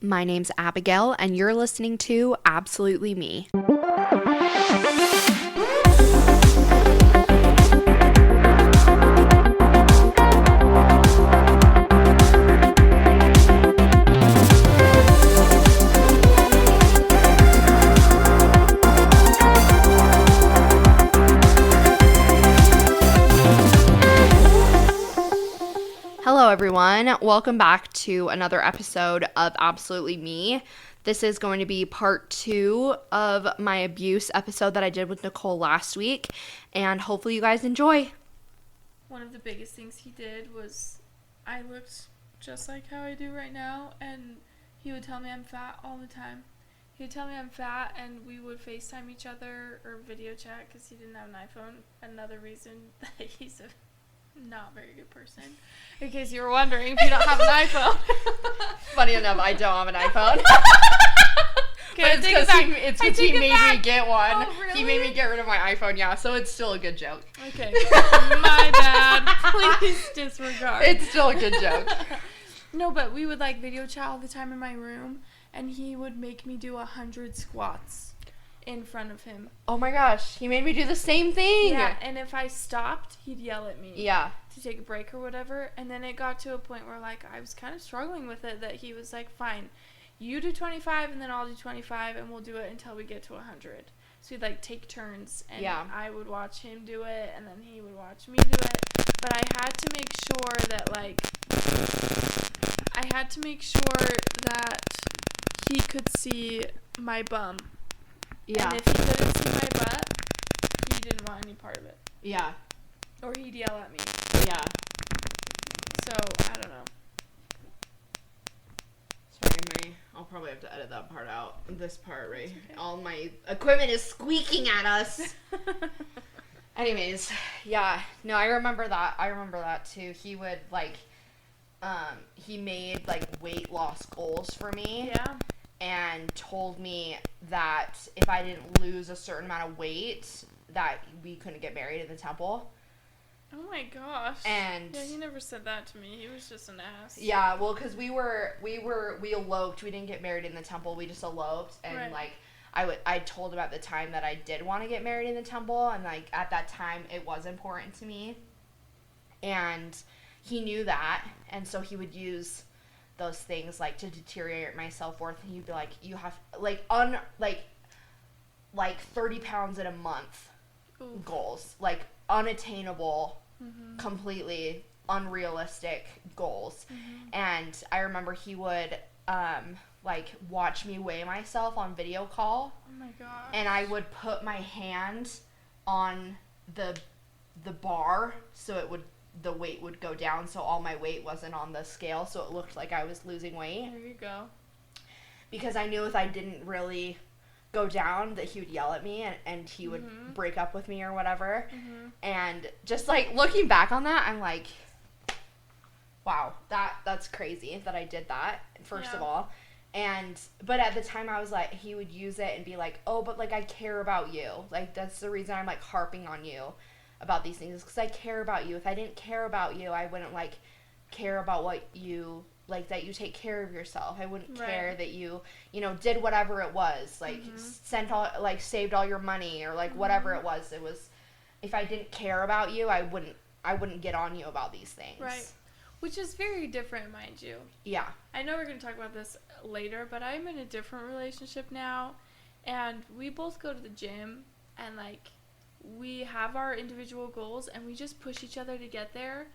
My name's Abigail, and you're listening to Absolutely Me. Hello, everyone. Welcome back to another episode of Absolutely Me. This is going to be part 2 of my abuse episode that I did with Nicole last week, and hopefully you guys enjoy. One of the biggest things he did was I looked just like how I do right now, and he would tell me I'm fat all the time. He would tell me I'm fat, and we would FaceTime each other or video chat because he didn't have an iPhone. Another reason that he's a not very good person. In case you were wondering, if you don't have an iPhone. Funny enough, I don't have an iPhone. Okay, but it's because he made me get one. Oh, really? He made me get rid of my iPhone, yeah, so it's still a good joke. Okay, my bad. Please disregard. It's still a good joke. No, but we would like video chat all the time in my room, and he would make me do 100 squats in front of him. Oh my gosh, he made me do the same thing. Yeah, and if I stopped, he'd yell at me. Yeah. To take a break or whatever, and then it got to a point where like I was kind of struggling with it, that he was like, fine, you do 25 and then I'll do 25 and we'll do it until we get to 100. So we'd like take turns, and yeah. I would watch him do it and then he would watch me do it, but I had to make sure that he could see my bum. Yeah. And if he couldn't see my butt, he didn't want any part of it. Yeah. Or he'd yell at me. Yeah. So, I don't know. Sorry, I'll probably have to edit that part out. This part, right? Okay. All my equipment is squeaking at us. Anyways, yeah. No, I remember that too. He would, like, he made, like, weight loss goals for me. Yeah. And told me that if I didn't lose a certain amount of weight, that we couldn't get married in the temple. Oh my gosh. And yeah, he never said that to me. He was just an ass. Yeah, well, because we eloped. We didn't get married in the temple. We just eloped, and right. like I told him at the time that I did want to get married in the temple, and like at that time it was important to me, and he knew that, and so he would use those things like to deteriorate my self-worth, and he'd be like, you have like 30 pounds in a month. Ooh. Goals, like unattainable, completely unrealistic goals. And I remember he would like watch me weigh myself on video call. Oh my gosh. And I would put my hand on the bar so the weight would go down, so all my weight wasn't on the scale, so it looked like I was losing weight. There you go. Because I knew if I didn't really go down that he would yell at me, and he would break up with me or whatever. And just like looking back on that, I'm like, wow, that's crazy that I did that, first of all. But at the time I was like, he would use it and be like, oh, but like I care about you, like that's the reason I'm like harping on you about these things, because I care about you. If I didn't care about you, I wouldn't like care about what you like, that you take care of yourself. I wouldn't care that you did whatever it was, like saved all your money, or like whatever it was. It was, if I didn't care about you, I wouldn't get on you about these things. Right. Which is very different, mind you. Yeah. I know we're going to talk about this later, but I'm in a different relationship now, and we both go to the gym, and like we have our individual goals, and we just push each other to get there.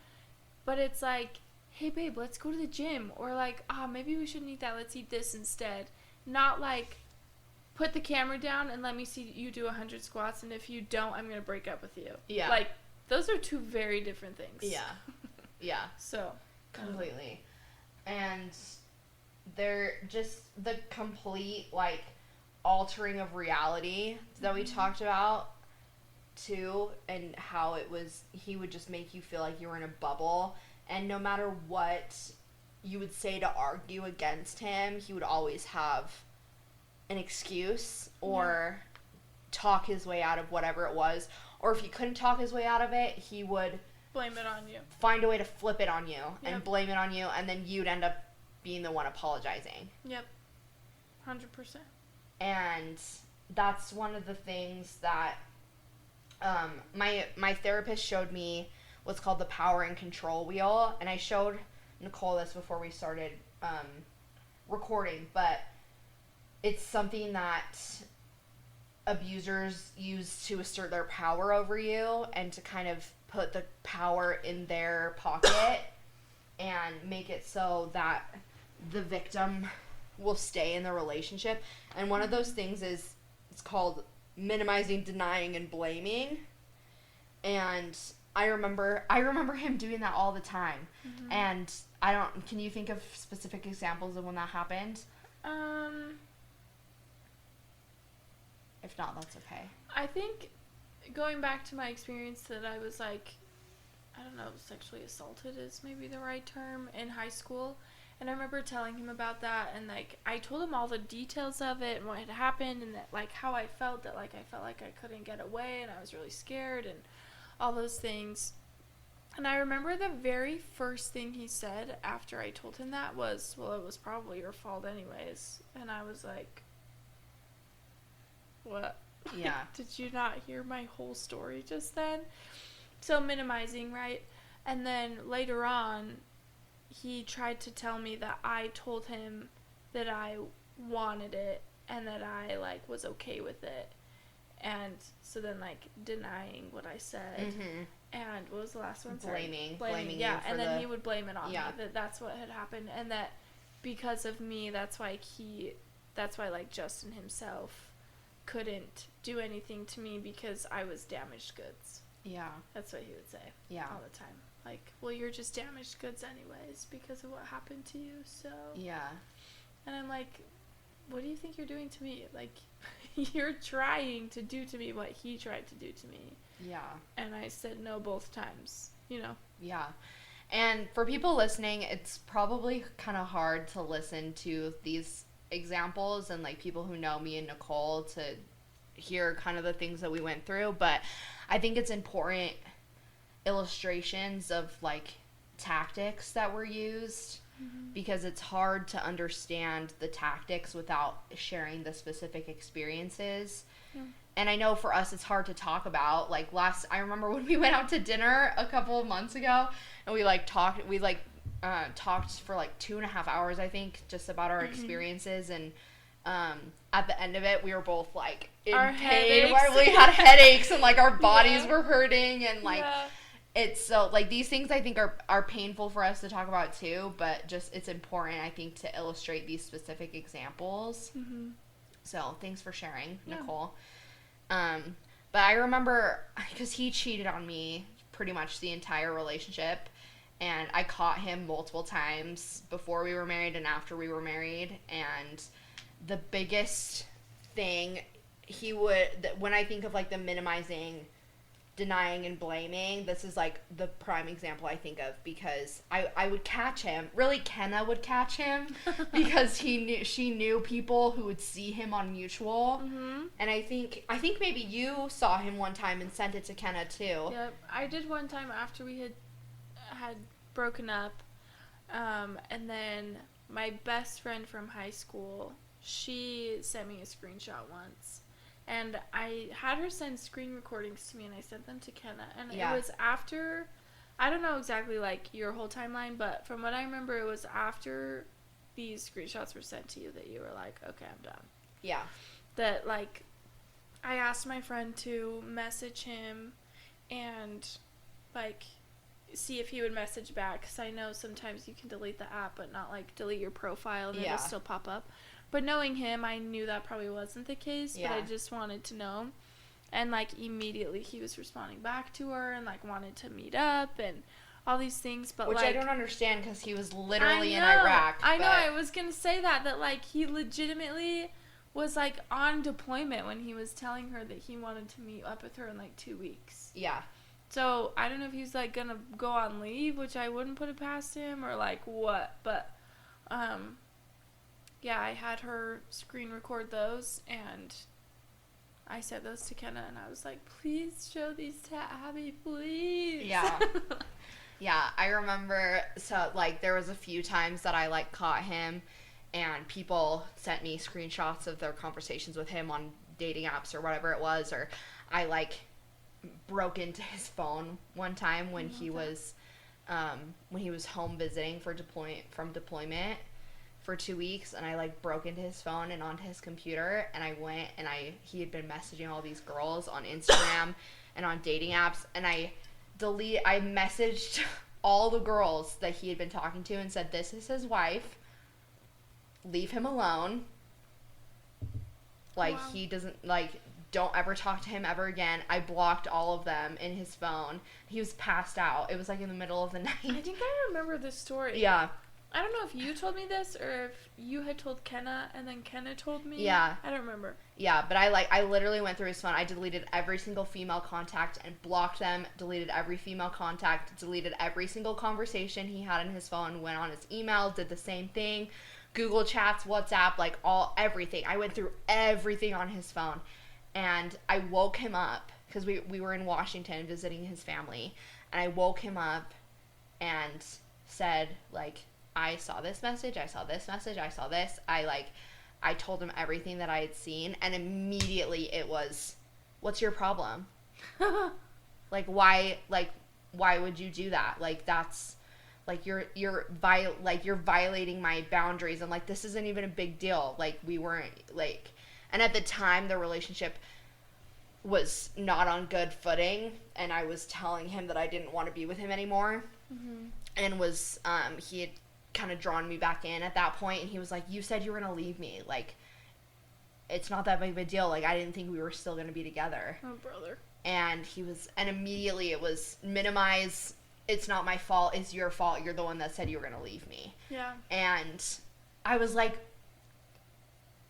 But it's like, hey babe, let's go to the gym, or like, maybe we shouldn't eat that, let's eat this instead. Not like, put the camera down and let me see you do 100 squats, and if you don't, I'm gonna break up with you. Yeah. Like, those are two very different things. Yeah. Yeah. So. Completely. And they're just the complete, like, altering of reality that we talked about too, and how he would just make you feel like you were in a bubble. And no matter what you would say to argue against him, he would always have an excuse or talk his way out of whatever it was. Or if he couldn't talk his way out of it, he would blame it on you. Find a way to flip it on you and blame it on you, and then you'd end up being the one apologizing. Yep. 100%. And that's one of the things that my therapist showed me what's called the power and control wheel. And I showed Nicole this before we started recording, but it's something that abusers use to assert their power over you and to kind of put the power in their pocket and make it so that the victim will stay in the relationship. And one of those things is, it's called minimizing, denying, and blaming. And I remember him doing that all the time. Mm-hmm. And can you think of specific examples of when that happened? If not, that's okay. I think going back to my experience that I was like, I don't know, sexually assaulted is maybe the right term, in high school. And I remember telling him about that, and like I told him all the details of it and what had happened, and that like how I felt, that like I felt like I couldn't get away and I was really scared and all those things. And I remember the very first thing he said after I told him that was, well, it was probably your fault anyways. And I was like, what? Yeah. Did you not hear my whole story just then? So minimizing, right? And then later on, he tried to tell me that I told him that I wanted it and that I like was okay with it. And so then like denying what I said. Mm-hmm. And what was the last one? Blaming yeah, you for and then he would blame it on yeah. me, that that's what had happened, and that because of me, that's why like Justin himself couldn't do anything to me because I was damaged goods. Yeah. That's what he would say. Yeah. All the time. Like, well, you're just damaged goods anyways because of what happened to you, so. Yeah. And I'm like, what do you think you're doing to me? Like, you're trying to do to me what he tried to do to me. Yeah. And I said no both times, you know? Yeah. And for people listening, it's probably kind of hard to listen to these examples and like people who know me and Nicole to hear kind of the things that we went through, but I think it's important illustrations of like tactics that were used, mm-hmm. because it's hard to understand the tactics without sharing the specific experiences. Yeah. And I know for us it's hard to talk about. Like I remember when we went out to dinner a couple of months ago and we talked for like 2.5 hours, I think, just about our mm-hmm. experiences, and at the end of it we were both like in pain. We had headaches and like our bodies were hurting, and like it's so like these things I think are painful for us to talk about too, but just it's important I think to illustrate these specific examples. Mm-hmm. So thanks for sharing, Nicole. But I remember because he cheated on me pretty much the entire relationship, and I caught him multiple times before we were married and after we were married. And the biggest thing when I think of like the minimizing, denying, and blaming, this is like the prime example I think of, because I would catch him. Really, Kenna would catch him because she knew people who would see him on Mutual. Mm-hmm. And I think maybe you saw him one time and sent it to Kenna too. Yep, I did one time after we had broken up, and then my best friend from high school, she sent me a screenshot once. And I had her send screen recordings to me, and I sent them to Kenna. And it was after, I don't know exactly, like, your whole timeline, but from what I remember, it was after these screenshots were sent to you that you were like, okay, I'm done. Yeah. That, like, I asked my friend to message him and, like, see if he would message back, because I know sometimes you can delete the app, but not, like, delete your profile, and it'll still pop up. But knowing him, I knew that probably wasn't the case, but I just wanted to know. And, like, immediately he was responding back to her and, like, wanted to meet up and all these things. But which like, I don't understand, because he was literally in Iraq. I know, I was going to say that, like, he legitimately was, like, on deployment when he was telling her that he wanted to meet up with her in, like, 2 weeks. Yeah. So, I don't know if he's, like, going to go on leave, which I wouldn't put it past him, or, like, what. But, yeah, I had her screen record those, and I sent those to Kenna, and I was like, please show these to Abby, please. Yeah. Yeah, I remember, so, like, there was a few times that I, like, caught him, and people sent me screenshots of their conversations with him on dating apps or whatever it was, or I like broke into his phone one time when he was home visiting from deployment for 2 weeks, and I like broke into his phone and onto his computer, and I went and he had been messaging all these girls on Instagram and on dating apps, and I messaged all the girls that he had been talking to and said, this is his wife, leave him alone, like, wow. He doesn't, like, don't ever talk to him ever again. I blocked all of them in his phone. He was passed out. It was like in the middle of the night. I think I remember this story. Yeah. I don't know if you told me this or if you had told Kenna and then Kenna told me. Yeah. I don't remember. Yeah, but I literally went through his phone. I deleted every single female contact and blocked them, deleted every female contact, deleted every single conversation he had in his phone, went on his email, did the same thing, Google Chats, WhatsApp, like everything. I went through everything on his phone, and I woke him up because we were in Washington visiting his family, and I woke him up and said, like, I saw this message, I saw this message, I saw this. I told him everything that I had seen, and immediately it was, what's your problem? Like, why would you do that? Like, that's, like, you're violating my boundaries, and, like, this isn't even a big deal. Like, we weren't, like, and at the time, the relationship was not on good footing, and I was telling him that I didn't want to be with him anymore, and was, he had kind of drawn me back in at that point, and he was like, you said you were going to leave me, like, it's not that big of a deal, like, I didn't think we were still going to be together. Oh, brother. And immediately it was minimize, it's not my fault, it's your fault, you're the one that said you were going to leave me. Yeah. And I was like,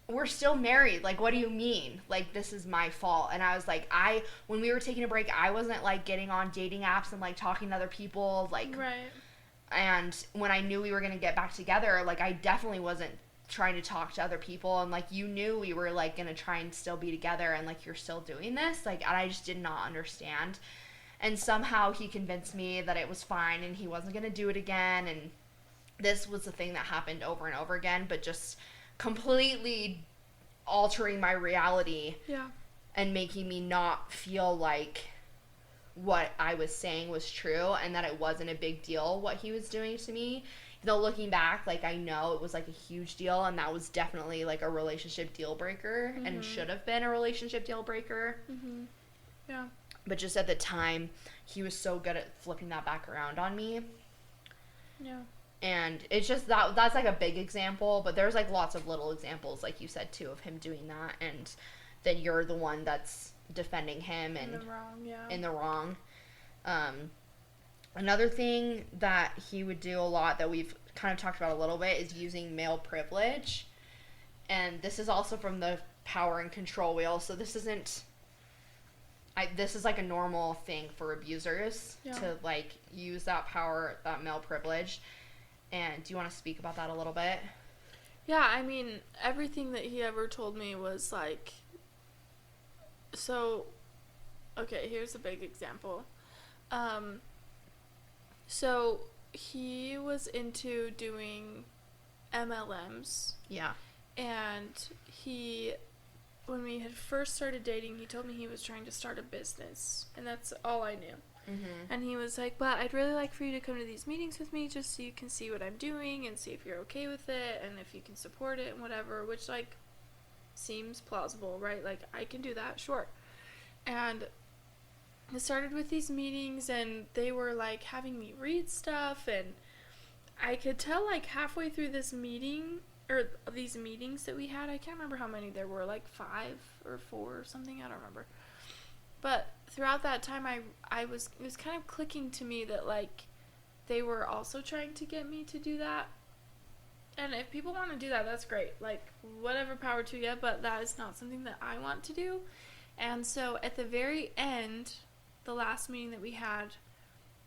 we're still married, like, what do you mean? Like, this is my fault. And I was like, when we were taking a break, I wasn't, like, getting on dating apps and, like, talking to other people, like, right. And when I knew we were going to get back together, like, I definitely wasn't trying to talk to other people, and, like, you knew we were, like, going to try and still be together, and, like, you're still doing this, like, and I just did not understand. And somehow he convinced me that it was fine and he wasn't going to do it again, and this was the thing that happened over and over again, but just completely altering my reality. Yeah. And making me not feel like what I was saying was true, and that it wasn't a big deal what he was doing to me. Though looking back, like, I know it was, like, a huge deal, and that was definitely, like, a relationship deal breaker, and should have been a relationship deal breaker. Yeah. But just at the time, he was so good at flipping that back around on me. Yeah. And it's just that's, like, a big example, but there's, like, lots of little examples, like you said, too, of him doing that, and then you're the one that's defending him and in the wrong, yeah. In the wrong. Another thing that he would do a lot that we've kind of talked about a little bit is using male privilege. And this is also from the power and control wheel, so this isn't... this is, like, a normal thing for abusers to, like, use that power, that male privilege. And do you want to speak about that a little bit? Yeah, I mean, everything that he ever told me was, like... So, okay, here's a big example. So, he was into doing MLMs. Yeah. And when we had first started dating, he told me he was trying to start a business. And that's all I knew. And he was like, but I'd really like for you to come to these meetings with me just so you can see what I'm doing and see if you're okay with it and if you can support it and whatever, which, like, seems plausible, right? Like, I can do that, sure. And it started with these meetings, and they were, like, having me read stuff, and I could tell, like, halfway through this meeting, or these meetings that we had, I can't remember how many there were, like 5 or 4 or something, I don't remember. But throughout that time, it was kind of clicking to me that, like, they were also trying to get me to do that. And if people want to do that, that's great. Like, whatever, power to you, but that is not something that I want to do. And so at the very end, the last meeting that we had,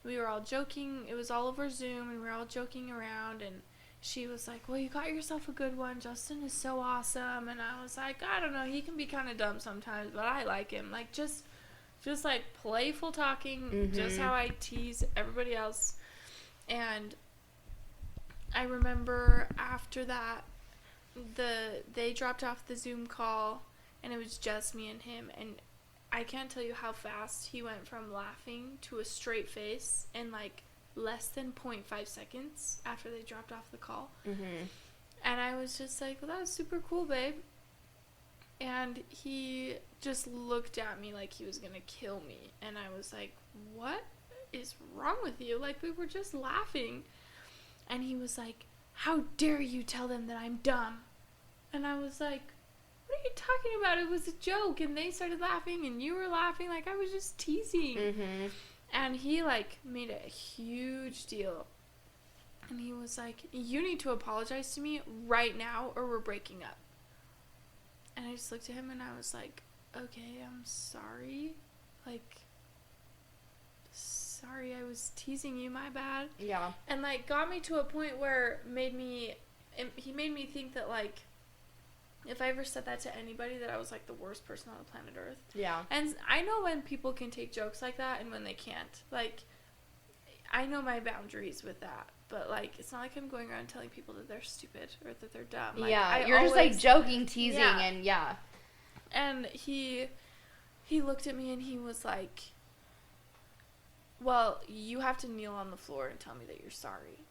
we were all joking. It was all over Zoom, and we were all joking around, and she was like, well, you got yourself a good one. Justin is so awesome. And I was like, I don't know. He can be kind of dumb sometimes, but I like him. Like, just like playful talking, just how I tease everybody else. And I remember after that, they dropped off the Zoom call, and it was just me and him, and I can't tell you how fast he went from laughing to a straight face in like less than 0.5 seconds after they dropped off the call. Mm-hmm. And I was just like, well, that was super cool, babe. And he just looked at me like he was gonna kill me, and I was like, what is wrong with you? Like, we were just laughing. And he was like, how dare you tell them that I'm dumb? And I was like, what are you talking about? It was a joke. And they started laughing, and you were laughing. Like, I was just teasing. Mm-hmm. And he, like, made a huge deal. And he was like, you need to apologize to me right now, or we're breaking up. And I just looked at him, and I was like, okay, I'm sorry. Like, sorry, I was teasing you, my bad. Yeah. And, like, got me to a point where he made me think that, like, if I ever said that to anybody, that I was, like, the worst person on the planet Earth. Yeah. And I know when people can take jokes like that and when they can't. Like, I know my boundaries with that. But, like, it's not like I'm going around telling people that they're stupid or that they're dumb. Like, yeah, you're just, like, joking, teasing, and yeah. And he looked at me, and he was like, well, you have to kneel on the floor and tell me that you're sorry.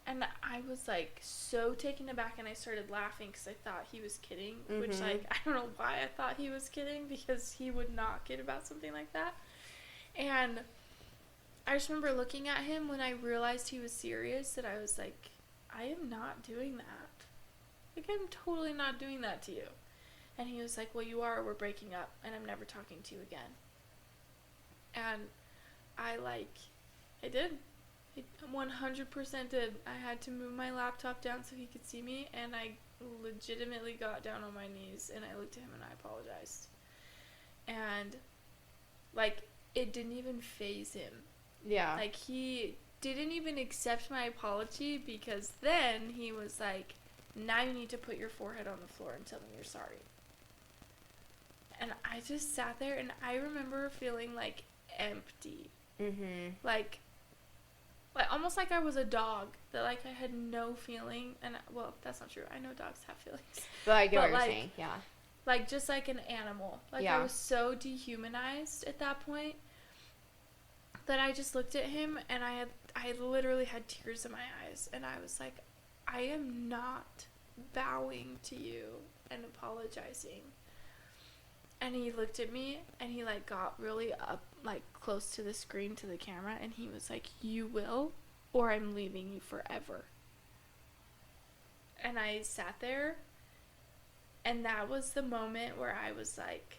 And I was, like, so taken aback, and I started laughing because I thought he was kidding, which, like, I don't know why I thought he was kidding, because he would not kid about something like that. And I just remember looking at him when I realized he was serious, that I was like, I am not doing that. Like, I'm totally not doing that to you. And he was like, well, you are, we're breaking up, and I'm never talking to you again. And I did. I 100% did. I had to move my laptop down so he could see me, and I legitimately got down on my knees, and I looked at him, and I apologized. And, like, it didn't even faze him. Yeah. Like, he didn't even accept my apology, because then he was like, now you need to put your forehead on the floor and tell me you're sorry. And I just sat there, and I remember feeling, like, empty. Mm-hmm. Like almost like I was a dog, that, like, I had no feeling, and, well, that's not true. I know dogs have feelings. But I get what you're saying, yeah. Like, just like an animal. Like, I was so dehumanized at that point that I just looked at him, and I literally had tears in my eyes, and I was like, I am not bowing to you and apologizing. And he looked at me, and he, like, got really up, like, close to the screen, to the camera, and he was like, you will, or I'm leaving you forever. And I sat there, and that was the moment where I was like,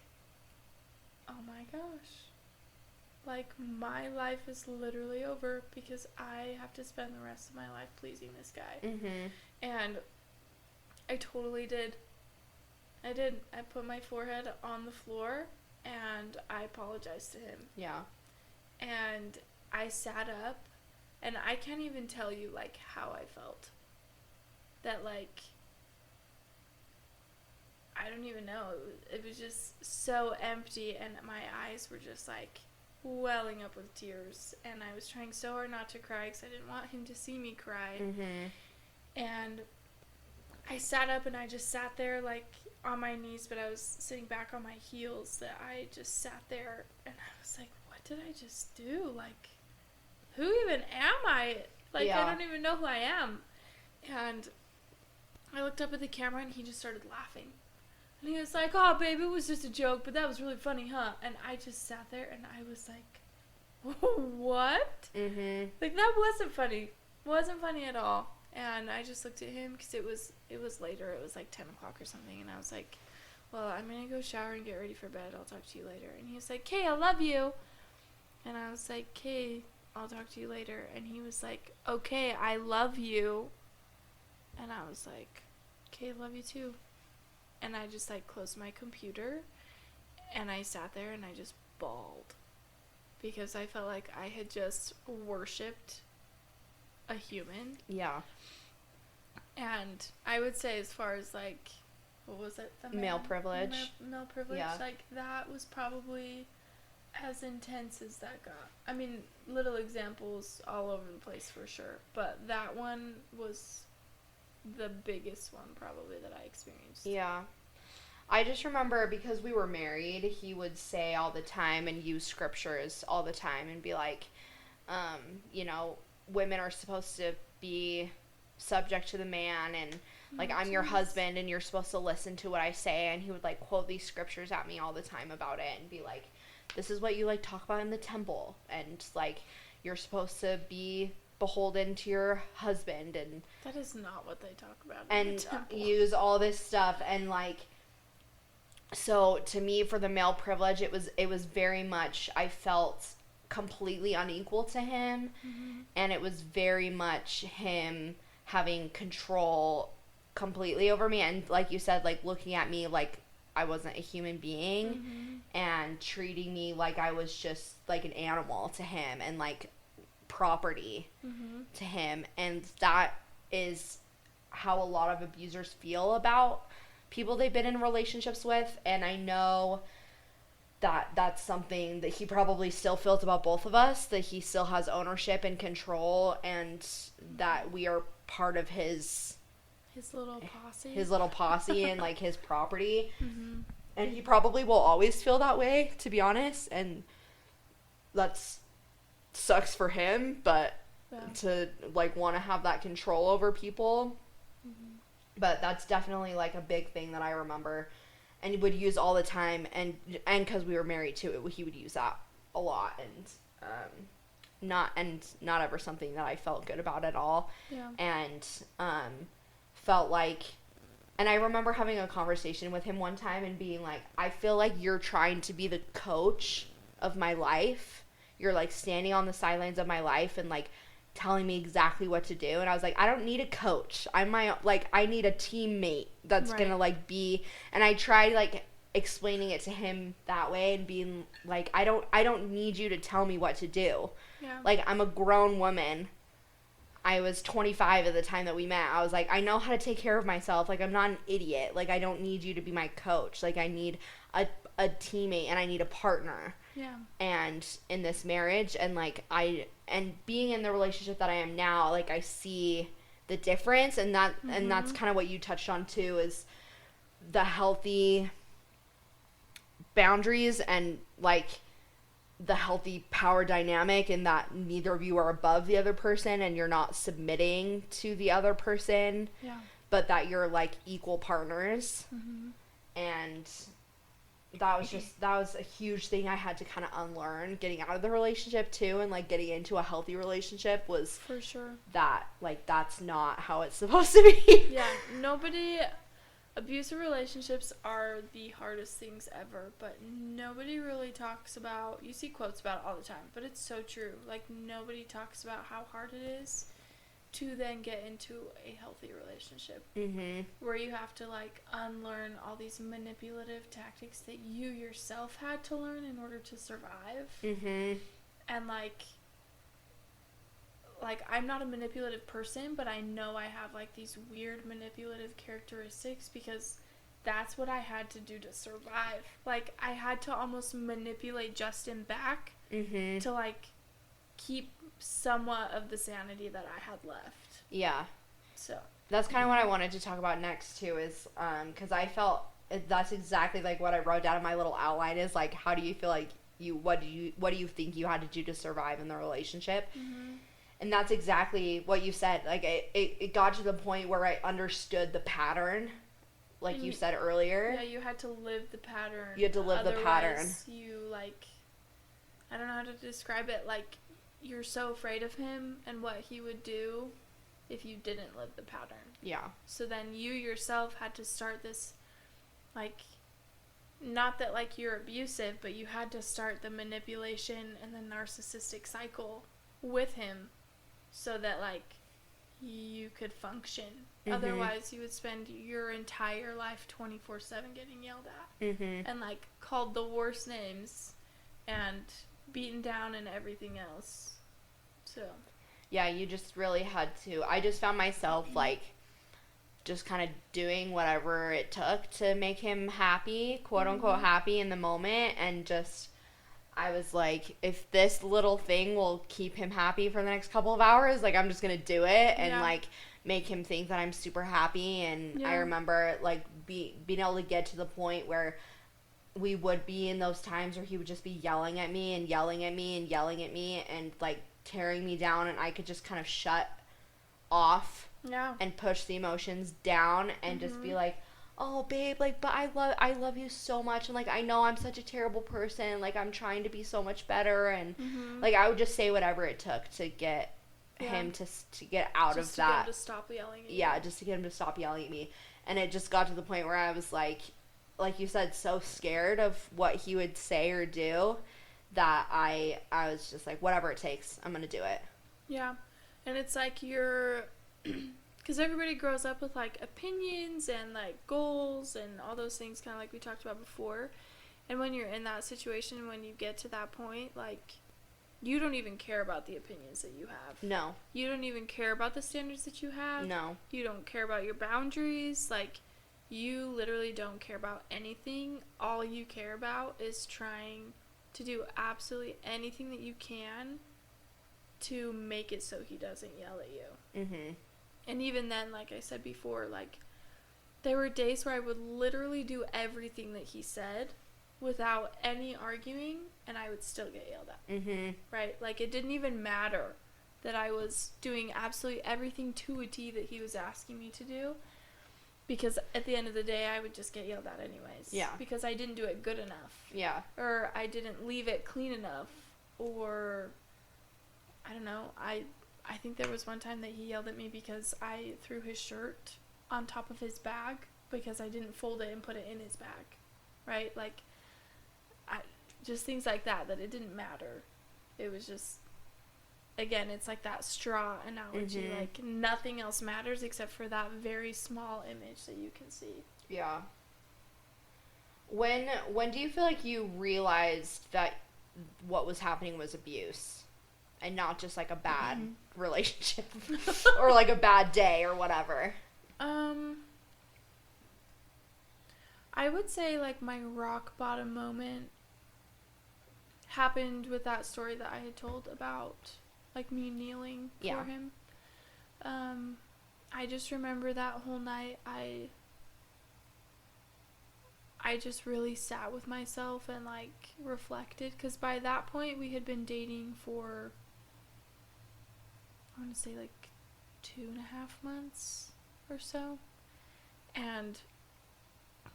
oh my gosh. Like, my life is literally over, because I have to spend the rest of my life pleasing this guy. Mm-hmm. And I totally did. I did. I put my forehead on the floor, and I apologized to him. Yeah. And I sat up, and I can't even tell you, like, how I felt. That, like, I don't even know. It was just so empty, and my eyes were just, like, welling up with tears. And I was trying so hard not to cry, because I didn't want him to see me cry. Mm-hmm. And I sat up, and I just sat there, like, on my knees, but I was sitting back on my heels, that I just sat there, and I was like, what did I just do? Like, who even am I? Like, I don't even know who I am. And I looked up at the camera, and he just started laughing. And he was like, oh, babe, it was just a joke, but that was really funny, huh? And I just sat there, and I was like, what? Mm-hmm. Like, that wasn't funny. Wasn't funny at all. And I just looked at him, because it was later. It was like 10 o'clock or something. And I was like, well, I'm going to go shower and get ready for bed. I'll talk to you later. And he was like, "Kay, I love you." And I was like, "Kay, I'll talk to you later." And he was like, "Okay, I love you." And I was like, "Okay, I love you too." And I just, like, closed my computer, and I sat there, and I just bawled, because I felt like I had just worshipped a human. Yeah. And I would say, as far as, like, what was it? The male privilege. Male privilege. Yeah. Like, that was probably as intense as that got. I mean, little examples all over the place for sure. But that one was the biggest one probably that I experienced. Yeah. I just remember because we were married, he would say all the time and use scriptures all the time and be like, you know, women are supposed to be subject to the man, and like, I'm your husband and you're supposed to listen to what I say. And he would like quote these scriptures at me all the time about it and be like, this is what you like talk about in the temple, and like, you're supposed to be beholden to your husband, and that is not what they talk about in and the temple. use all this stuff. And like, so to me, for the male privilege, it was very much, I felt completely unequal to him, and it was very much him having control completely over me, and like you said, like looking at me like I wasn't a human being, and treating me like I was just like an animal to him, and like property to him. And that is how a lot of abusers feel about people they've been in relationships with. And I know that that's something that he probably still feels about both of us, that he still has ownership and control, and that we are part of his little posse and like his property. And he probably will always feel that way, to be honest, and that's sucks for him, but to like want to have that control over people. But that's definitely like a big thing that I remember and he would use all the time, and because we were married too, he would use that a lot, and not ever something that I felt good about at all. Yeah. And felt like, and I remember having a conversation with him one time and being like, I feel like you're trying to be the coach of my life. You're like standing on the sidelines of my life and like telling me exactly what to do. And I was like, I don't need a coach. I need a teammate that's right. Gonna like be, and I tried like explaining it to him that way and being like, I don't need you to tell me what to do. Yeah. Like, I'm a grown woman. I was 25 at the time that we met. I was like, I know how to take care of myself. Like, I'm not an idiot. Like, I don't need you to be my coach. Like, I need a teammate and I need a partner. Yeah. And in this marriage, and like and being in the relationship that I am now, like I see the difference, and that mm-hmm. and that's kind of what you touched on too, is the healthy boundaries and like the healthy power dynamic, and that neither of you are above the other person and you're not submitting to the other person. Yeah. But that you're like equal partners. Mm-hmm. And that was a huge thing I had to kind of unlearn getting out of the relationship too, and like getting into a healthy relationship was for sure that like that's not how it's supposed to be. Yeah, abusive relationships are the hardest things ever, but nobody really talks about, you see quotes about it all the time, but it's so true. Like, nobody talks about how hard it is to then get into a healthy relationship, mm-hmm. where you have to like unlearn all these manipulative tactics that you yourself had to learn in order to survive. Mm-hmm. And like I'm not a manipulative person, but I know I have like these weird manipulative characteristics because that's what I had to do to survive. Like, I had to almost manipulate Justin back mm-hmm. to like keep somewhat of the sanity that I had left. Yeah. So that's kind of what I wanted to talk about next too, is because I felt that's exactly like what I wrote down in my little outline, is like, how do you feel like what do you think you had to do to survive in the relationship? Mm-hmm. And that's exactly what you said. Like, it got to the point where I understood the pattern, like you said earlier. Yeah, you had to live the pattern. You had to live the pattern. Otherwise, you, like, I don't know how to describe it. Like, you're so afraid of him and what he would do if you didn't live the pattern. Yeah. So then you yourself had to start this, like, not that, like, you're abusive, but you had to start the manipulation and the narcissistic cycle with him, so that, like, you could function. Mm-hmm. Otherwise, you would spend your entire life 24/7 getting yelled at. Mm-hmm. And, like, called the worst names and beaten down and everything else. So. Yeah, you just really had to. I just found myself, like, just kind of doing whatever it took to make him happy, quote-unquote mm-hmm. happy in the moment, and just... I was like, if this little thing will keep him happy for the next couple of hours, like, I'm just going to do it. And, yeah. like, make him think that I'm super happy. And I remember, like, being able to get to the point where we would be in those times where he would just be yelling at me and yelling at me and yelling at me and, like, tearing me down, and I could just kind of shut off and push the emotions down and just be like, oh, babe, like, but I love you so much, and, like, I know I'm such a terrible person, like, I'm trying to be so much better, and, like, I would just say whatever it took to get him to get out just of that. Just to get him to stop yelling at you. Yeah, just to get him to stop yelling at me. And it just got to the point where I was, like you said, so scared of what he would say or do that I was just like, whatever it takes, I'm going to do it. Yeah. And it's like because everybody grows up with, like, opinions and, like, goals and all those things, kind of like we talked about before. And when you're in that situation, when you get to that point, like, you don't even care about the opinions that you have. No. You don't even care about the standards that you have. No. You don't care about your boundaries. Like, you literally don't care about anything. All you care about is trying to do absolutely anything that you can to make it so he doesn't yell at you. Mm-hmm. And even then, like I said before, like, there were days where I would literally do everything that he said without any arguing, and I would still get yelled at. Mm-hmm. Right? Like, it didn't even matter that I was doing absolutely everything to a T that he was asking me to do, because at the end of the day, I would just get yelled at anyways. Yeah. Because I didn't do it good enough. Yeah. Or I didn't leave it clean enough. Or, I don't know, I think there was one time that he yelled at me because I threw his shirt on top of his bag because I didn't fold it and put it in his bag. Right? Like, just things like that it didn't matter. It was just, again, it's like that straw analogy. Mm-hmm. Like, nothing else matters except for that very small image that you can see. Yeah. When do you feel like you realized that what was happening was abuse and not just, like, a bad relationship or, like, a bad day or whatever? I would say, like, my rock bottom moment happened with that story that I had told about, like, me kneeling for him. I just remember that whole night I just really sat with myself and, like, reflected, because by that point we had been dating for, I want to say, like, 2.5 months or so, and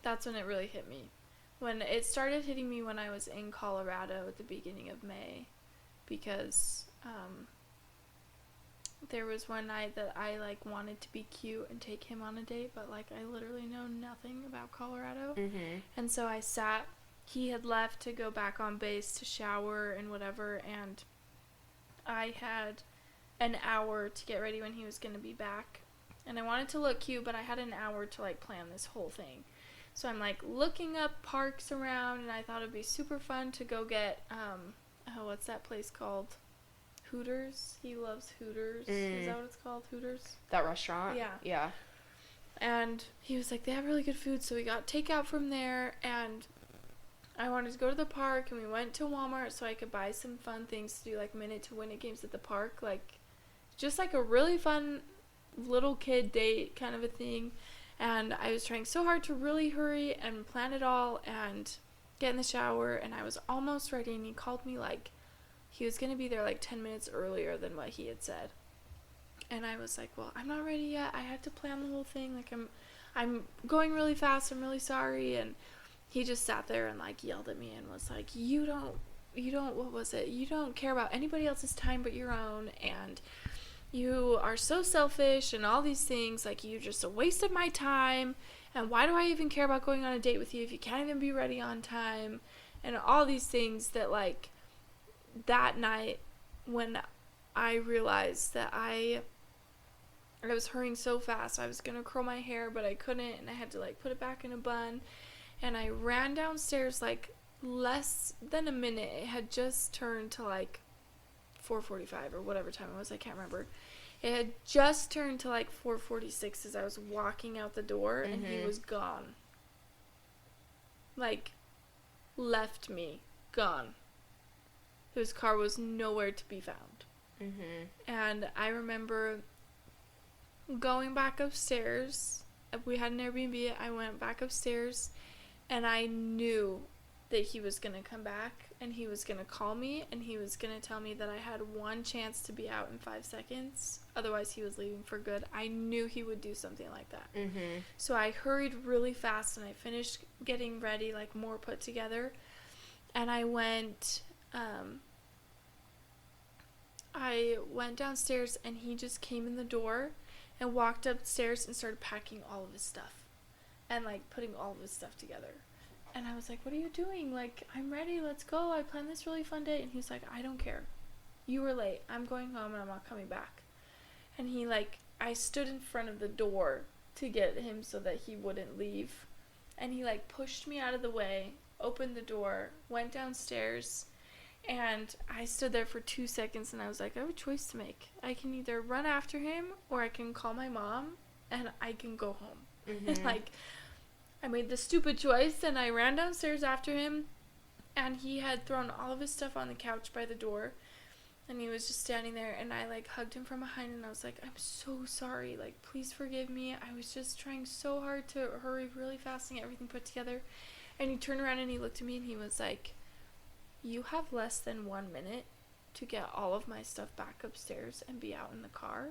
that's when it really hit me. When it started hitting me when I was in Colorado at the beginning of May, because there was one night that I, like, wanted to be cute and take him on a date, but, like, I literally know nothing about Colorado. Mm-hmm. And so I sat, he had left to go back on base to shower and whatever, and I had an hour to get ready when he was going to be back. And I wanted to look cute, but I had an hour to, like, plan this whole thing. So I'm, like, looking up parks around, and I thought it'd be super fun to go get, what's that place called? Hooters. He loves Hooters. Is that what it's called? Hooters? That restaurant? Yeah. Yeah. And he was like, they have really good food, so we got takeout from there, and I wanted to go to the park, and we went to Walmart so I could buy some fun things to do, like, minute to win it games at the park, like, just, like, a really fun little kid date kind of a thing. And I was trying so hard to really hurry and plan it all and get in the shower, and I was almost ready, and he called me, like, he was going to be there, like, 10 minutes earlier than what he had said. And I was like, well, I'm not ready yet. I had to plan the whole thing. Like, I'm going really fast. I'm really sorry. And he just sat there and, like, yelled at me and was like, you don't, what was it? You don't care about anybody else's time but your own, and you are so selfish and all these things. Like, you're just a waste of my time, and why do I even care about going on a date with you if you can't even be ready on time, and all these things that, like, that night when I realized that I was hurrying so fast, I was gonna curl my hair, but I couldn't, and I had to, like, put it back in a bun, and I ran downstairs, like, less than a minute. It had just turned to, like, 4:45 or whatever time it was, I can't remember. It had just turned to, like, 4:46 as I was walking out the door, and he was gone. Like, left me. Gone. His car was nowhere to be found. Mm-hmm. And I remember going back upstairs. We had an Airbnb. I went back upstairs, and I knew that he was going to come back, and he was going to call me, and he was going to tell me that I had one chance to be out in 5 seconds. Otherwise, he was leaving for good. I knew he would do something like that. Mm-hmm. So I hurried really fast, and I finished getting ready, like, more put together. And I went downstairs, and he just came in the door and walked upstairs and started packing all of his stuff and, like, putting all of his stuff together. And I was like, what are you doing? Like, I'm ready. Let's go. I planned this really fun day. And he's like, I don't care. You were late. I'm going home, and I'm not coming back. And he, like, I stood in front of the door to get him so that he wouldn't leave. And he, like, pushed me out of the way, opened the door, went downstairs, and I stood there for 2 seconds, and I was like, I have a choice to make. I can either run after him, or I can call my mom, and I can go home. Mm-hmm. And, like, I made the stupid choice, and I ran downstairs after him, and he had thrown all of his stuff on the couch by the door, and he was just standing there, and I, like, hugged him from behind, and I was like, I'm so sorry, like, please forgive me. I was just trying so hard to hurry really fast and get everything put together. And he turned around, and he looked at me, and he was like, you have less than 1 minute to get all of my stuff back upstairs and be out in the car,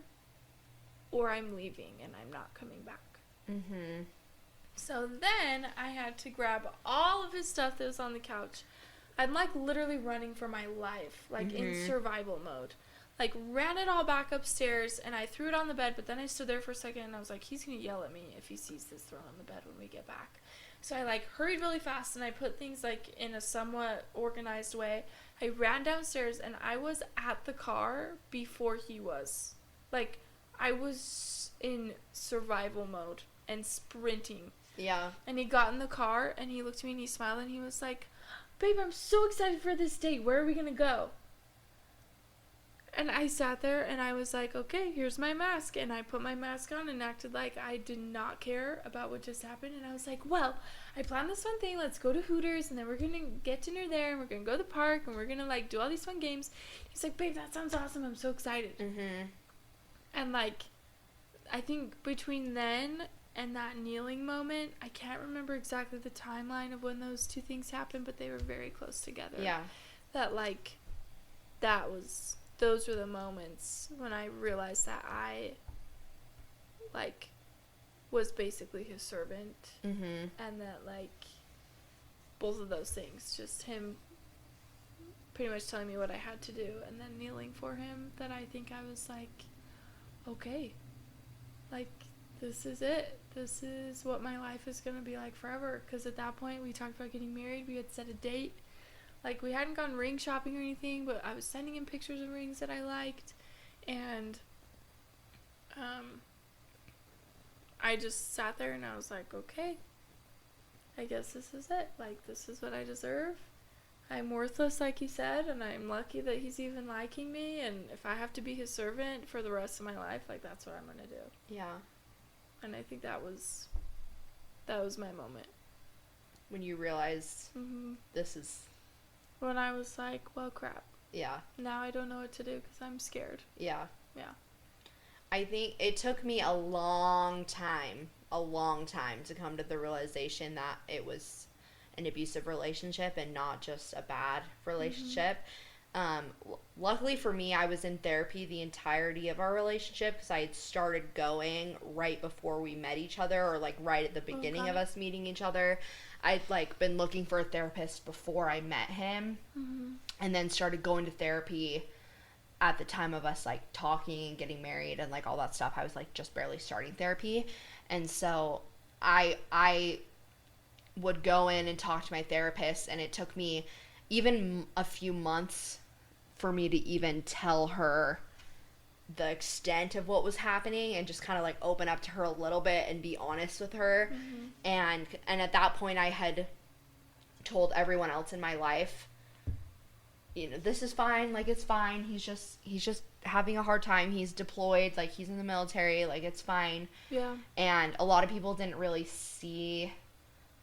or I'm leaving, and I'm not coming back. Mm-hmm. So then I had to grab all of his stuff that was on the couch. I'm, like, literally running for my life, like, in survival mode. Like, ran it all back upstairs, and I threw it on the bed, but then I stood there for a second, and I was like, he's going to yell at me if he sees this thrown on the bed when we get back. So I, like, hurried really fast, and I put things, like, in a somewhat organized way. I ran downstairs, and I was at the car before he was. Like, I was in survival mode and sprinting. Yeah. And he got in the car, and he looked at me, and he smiled, and he was like, babe, I'm so excited for this date. Where are we going to go? And I sat there, and I was like, okay, here's my mask. And I put my mask on and acted like I did not care about what just happened. And I was like, well, I planned this fun thing. Let's go to Hooters, and then we're going to get dinner there, and we're going to go to the park, and we're going to, like, do all these fun games. He's like, babe, that sounds awesome. I'm so excited. Mm-hmm. And, like, I think between then and that kneeling moment, I can't remember exactly the timeline of when those two things happened, but they were very close together. Yeah. That, like, those were the moments when I realized that I, like, was basically his servant. Mm-hmm. And that, like, both of those things, just him pretty much telling me what I had to do and then kneeling for him, that I think I was like, okay, like, this is it. This is what my life is going to be like forever. Because at that point, we talked about getting married. We had set a date. Like, we hadn't gone ring shopping or anything, but I was sending him pictures of rings that I liked. And I just sat there and I was like, okay, I guess this is it. Like, this is what I deserve. I'm worthless, like he said, and I'm lucky that he's even liking me. And if I have to be his servant for the rest of my life, like, that's what I'm going to do. Yeah. And I think that was my moment. When you realized this is... When I was like, well, crap. Yeah. Now I don't know what to do because I'm scared. Yeah. Yeah. I think it took me a long time to come to the realization that it was an abusive relationship and not just a bad relationship. Luckily for me, I was in therapy the entirety of our relationship because I had started going right before we met each other, or like right at the beginning of us meeting each other. I'd like been looking for a therapist before I met him, and then started going to therapy at the time of us like talking and getting married and like all that stuff. I was like just barely starting therapy, and so I would go in and talk to my therapist, and it took me even a few months for me to even tell her the extent of what was happening and just kind of like open up to her a little bit and be honest with her. And at that point I had told everyone else in my life, you know, this is fine, like it's fine, he's just having a hard time, he's deployed, like he's in the military, like it's fine. Yeah. And a lot of people didn't really see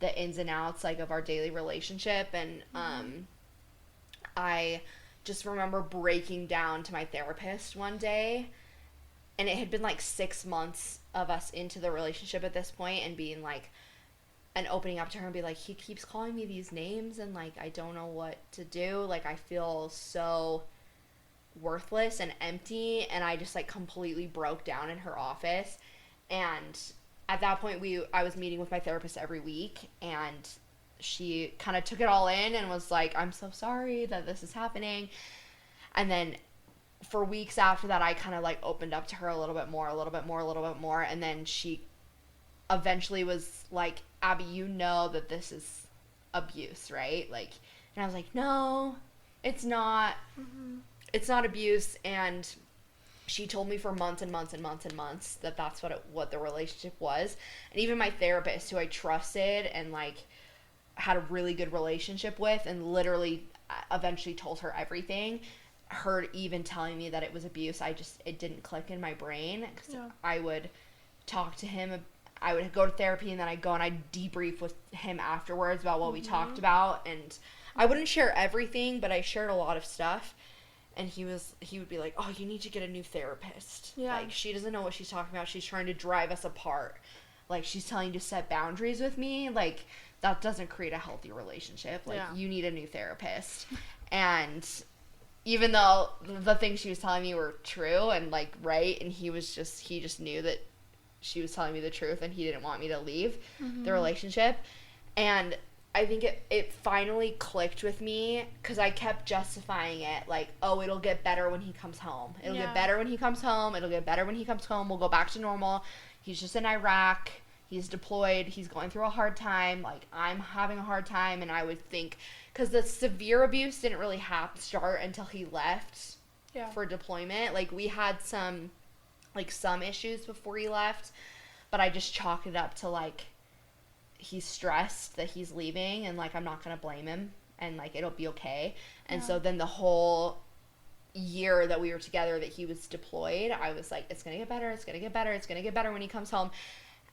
the ins and outs like of our daily relationship, and I just remember breaking down to my therapist one day and it had been like 6 months of us into the relationship at this point, and being like, and opening up to her and be like, he keeps calling me these names and like I don't know what to do, like I feel so worthless and empty, and I just like completely broke down in her office. And at that point I was meeting with my therapist every week, and she kind of took it all in and was like, I'm so sorry that this is happening. And then for weeks after that, I kind of like opened up to her a little bit more, and then she eventually was like, Abby, you know that this is abuse, right? Like, and I was like, no, it's not. Mm-hmm. It's not abuse. And she told me for months and months and months and months that that's what the relationship was. And even my therapist, who I trusted and like had a really good relationship with, and literally eventually told her everything, her even telling me that it was abuse, it didn't click in my brain. Cause yeah. I would talk to him, I would go to therapy, and then I'd go and I'd debrief with him afterwards about what we talked about, and I wouldn't share everything, but I shared a lot of stuff. And he would be like, oh, you need to get a new therapist. Yeah. Like, she doesn't know what she's talking about. She's trying to drive us apart. Like, she's telling you to set boundaries with me. Like, that doesn't create a healthy relationship. Like, yeah. You need a new therapist. And even though the things she was telling me were true and, like, right, and he just knew that she was telling me the truth, and he didn't want me to leave the relationship. And I think it finally clicked with me, because I kept justifying it, like, oh, it'll get better when he comes home. It'll get better when he comes home. It'll get better when he comes home. We'll go back to normal. He's just in Iraq. He's deployed. He's going through a hard time. Like, I'm having a hard time. And I would think, because the severe abuse didn't really start until he left for deployment. Like, we had some issues before he left, but I just chalked it up to, like, he's stressed that he's leaving, and like I'm not gonna blame him, and like it'll be okay. And so then the whole year that we were together that he was deployed, I was like, it's gonna get better, it's gonna get better, it's gonna get better when he comes home.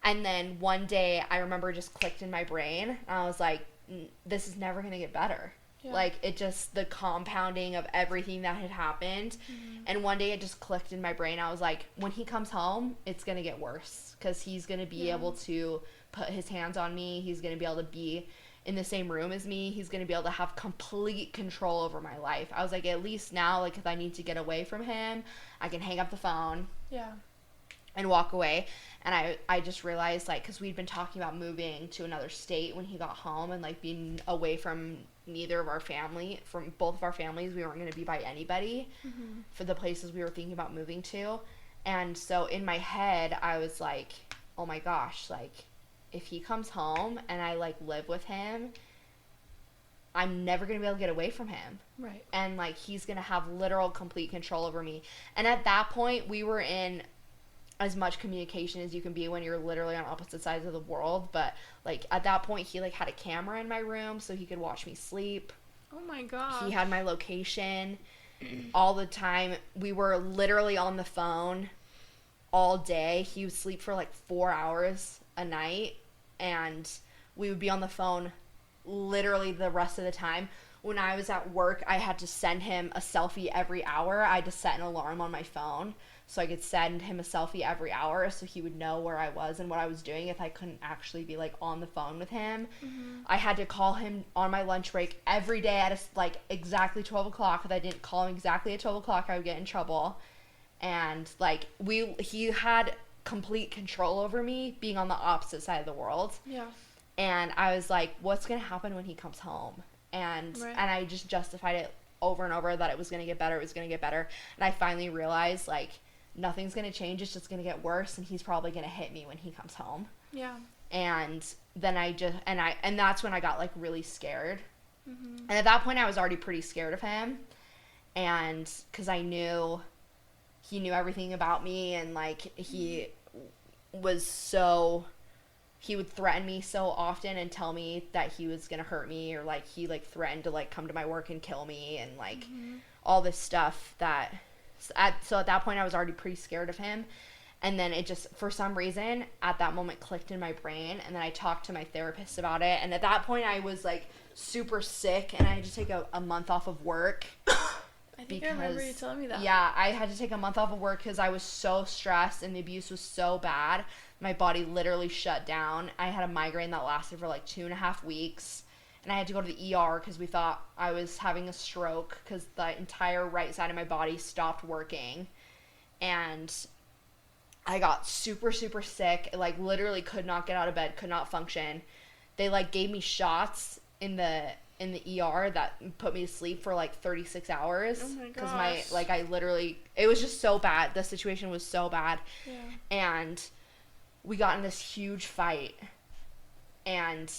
And then one day I remember just clicked in my brain, and I was like, this is never gonna get better. Like, it just, the compounding of everything that had happened. And one day it just clicked in my brain. I was like, when he comes home, it's gonna get worse, because he's gonna be able to put his hands on me. He's going to be able to be in the same room as me. He's going to be able to have complete control over my life. I was like, at least now, like, if I need to get away from him, I can hang up the phone and walk away. And I just realized, like, because we'd been talking about moving to another state when he got home, and like being away from from both of our families. We weren't going to be by anybody for the places we were thinking about moving to. And so in my head, I was like, oh my gosh, like, if he comes home and I, like, live with him, I'm never going to be able to get away from him. Right. And, like, he's going to have literal complete control over me. And at that point, we were in as much communication as you can be when you're literally on opposite sides of the world. But, like, at that point, he, like, had a camera in my room so he could watch me sleep. Oh, my God. He had my location all the time. We were literally on the phone all day. He would sleep for, like, 4 hours a night. And we would be on the phone literally the rest of the time. When I was at work, I had to send him a selfie every hour. I had to set an alarm on my phone so I could send him a selfie every hour, so he would know where I was and what I was doing if I couldn't actually be, like, on the phone with him. I had to call him on my lunch break every day at like exactly 12 o'clock. If I didn't call him exactly at 12 o'clock, I would get in trouble. And, like, he had complete control over me being on the opposite side of the world. Yeah. And I was like, what's going to happen when he comes home? And I just justified it over and over that it was going to get better, it was going to get better. And I finally realized, like, nothing's going to change, it's just going to get worse, and he's probably going to hit me when he comes home. Yeah. And then and that's when I got, like, really scared. And at that point I was already pretty scared of him. And because I knew he knew everything about me, and, like, he would threaten me so often and tell me that he was gonna hurt me, or, like, he, like, threatened to, like, come to my work and kill me, and, like, all this stuff so at that point I was already pretty scared of him. And then it just, for some reason, at that moment clicked in my brain, and then I talked to my therapist about it. And at that point I was, like, super sick, and I had to take a month off of work. I think I remember you telling me that. Yeah, I had to take a month off of work because I was so stressed and the abuse was so bad. My body literally shut down. I had a migraine that lasted for like 2.5 weeks. And I had to go to the ER because we thought I was having a stroke because the entire right side of my body stopped working. And I got super, super sick. Like, literally could not get out of bed, could not function. They, like, gave me shots in the ER that put me to sleep for, like, 36 hours. Oh, my gosh. Because I literally, it was just so bad. The situation was so bad. Yeah. And we got in this huge fight. And,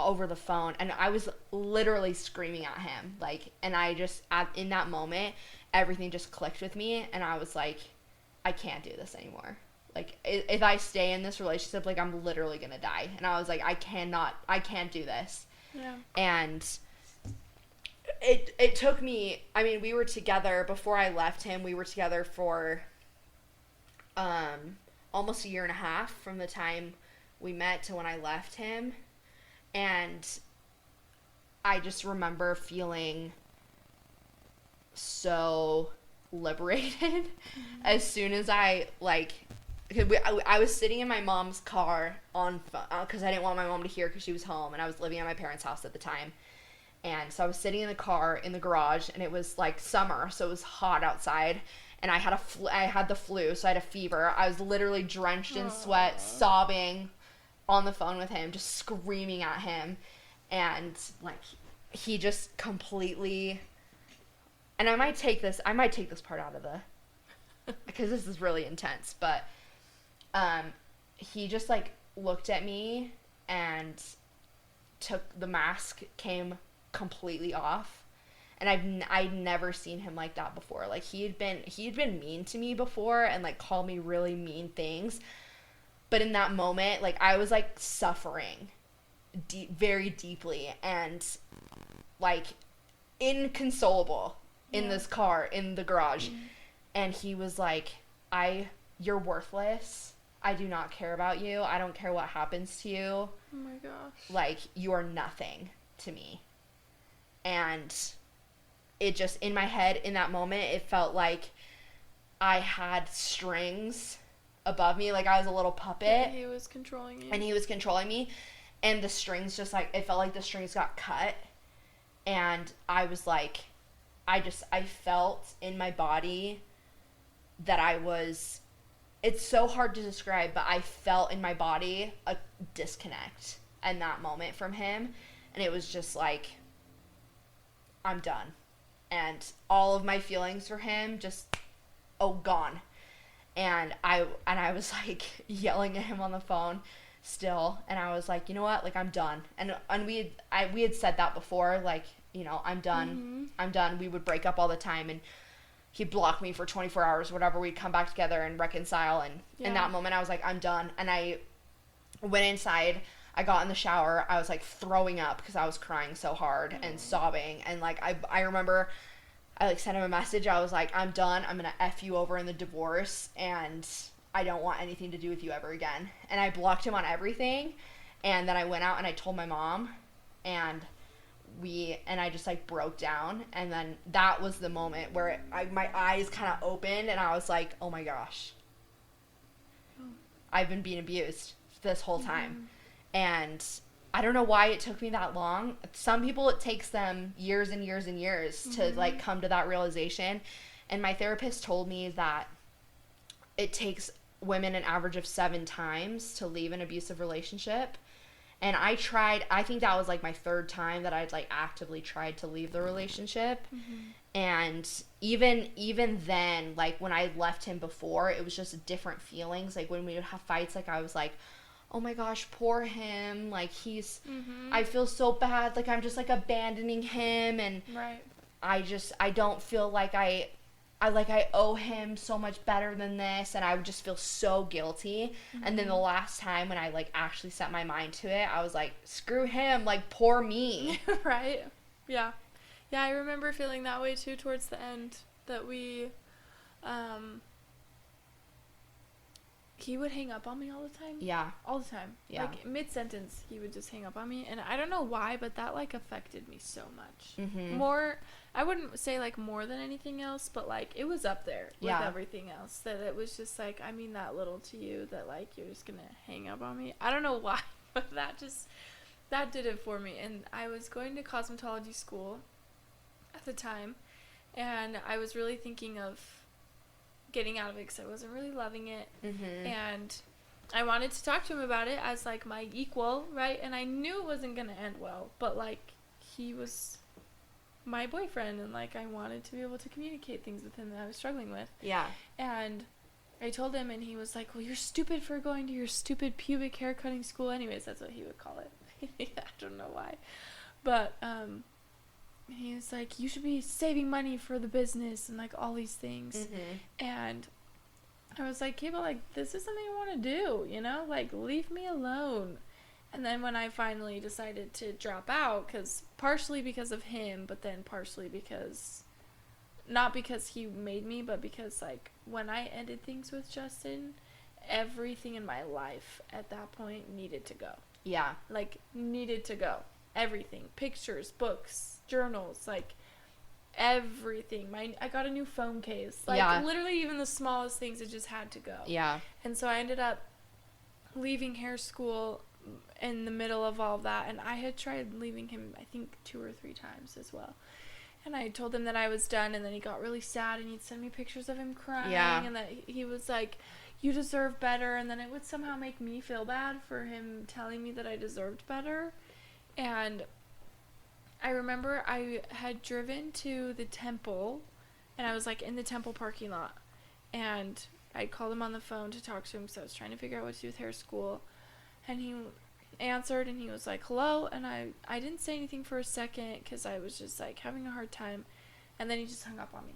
over the phone, and I was literally screaming at him, like, and I just, in that moment, everything just clicked with me, and I was like, I can't do this anymore. Like, if I stay in this relationship, like, I'm literally gonna die. And I was like, I can't do this. Yeah. And it took me, I mean, we were together, before I left him, we were together for, almost 1.5 years from the time we met to when I left him. And I just remember feeling so liberated as soon as I, like, I was sitting in my mom's car on phone, because I didn't want my mom to hear because she was home, and I was living at my parents' house at the time. And so I was sitting in the car in the garage, and it was, like, summer, so it was hot outside. And I had the flu, so I had a fever. I was literally drenched in sweat, sobbing on the phone with him, just screaming at him, and like he just completely, and I might take this part out of the because this is really intense, but he just like looked at me and took the mask, came completely off, and I'd never seen him like that before. Like he'd been mean to me before and like called me really mean things. But in that moment, like, I was, like, suffering very deeply and, like, inconsolable in this car, in the garage. Mm-hmm. And he was like, you're worthless. I do not care about you. I don't care what happens to you. Oh, my gosh. Like, you are nothing to me. And it just, in my head, in that moment, it felt like I had strings above me, like I was a little puppet. And he was controlling you. And he was controlling me. And the strings just like, it felt like the strings got cut. And I was like, I felt in my body that it's so hard to describe, but I felt in my body a disconnect in that moment from him. And it was just like, I'm done. And all of my feelings for him just, gone. And I was, like, yelling at him on the phone still. And I was like, you know what? Like, I'm done. And we had said that before. Like, you know, I'm done. Mm-hmm. I'm done. We would break up all the time. And he'd block me for 24 hours, whatever. We'd come back together and reconcile. And in that moment, I was like, I'm done. And I went inside. I got in the shower. I was, like, throwing up because I was crying so hard and sobbing. And, like, I remember I, like, sent him a message. I was like, I'm done. I'm going to F you over in the divorce, and I don't want anything to do with you ever again. And I blocked him on everything, and then I went out and I told my mom, and I just, like, broke down, and then that was the moment where my eyes kind of opened, and I was like, oh my gosh. I've been being abused this whole time. And I don't know why it took me that long. Some people, it takes them years and years and years to, like, come to that realization. And my therapist told me that it takes women an average of 7 times to leave an abusive relationship. And I think that was, like, my 3rd time that I'd, like, actively tried to leave the relationship. And even then, like, when I left him before, it was just different feelings. Like, when we would have fights, like, I was like, oh my gosh, poor him, like, I feel so bad, like, I'm just, like, abandoning him, and I don't feel like I owe him so much better than this, and I would just feel so guilty. And then the last time when I, like, actually set my mind to it, I was like, screw him, like, poor me. Right? Yeah. Yeah, I remember feeling that way, too, towards the end, that he would hang up on me all the time. Yeah. All the time. Yeah. Like, mid-sentence, he would just hang up on me. And I don't know why, but that, like, affected me so much. Mm-hmm. More, I wouldn't say, like, more than anything else, but, like, it was up there with everything else. That it was just, like, I mean that little to you that, like, you're just gonna hang up on me. I don't know why, but that did it for me. And I was going to cosmetology school at the time, and I was really thinking of getting out of it because I wasn't really loving it. Mm-hmm. And I wanted to talk to him about it as, like, my equal, right? And I knew it wasn't going to end well, but, like, he was my boyfriend, and, like, I wanted to be able to communicate things with him that I was struggling with. Yeah. And I told him, and he was like, well, you're stupid for going to your stupid pubic hair cutting school. Anyways, that's what he would call it. I don't know why. But, he was like, you should be saving money for the business and, like, all these things. Mm-hmm. And I was like, okay, but, like, this is something I want to do, you know? Like, leave me alone. And then when I finally decided to drop out, partially because of him, but then partially because, not because he made me, but because, like, when I ended things with Justin, everything in my life at that point needed to go. Yeah. Like, needed to go. Everything. Pictures, books, journals, like, everything. I got a new phone case. Like, literally even the smallest things, it just had to go. Yeah. And so I ended up leaving hair school in the middle of all of that, and I had tried leaving him, I think, 2 or 3 times as well. And I told him that I was done, and then he got really sad, and he'd send me pictures of him crying, and that he was like, you deserve better, and then it would somehow make me feel bad for him telling me that I deserved better. And I remember I had driven to the temple, and I was, like, in the temple parking lot, and I called him on the phone to talk to him because I was trying to figure out what to do with hair school, and he answered, and he was like, hello, and I didn't say anything for a second because I was just, like, having a hard time, and then he just hung up on me.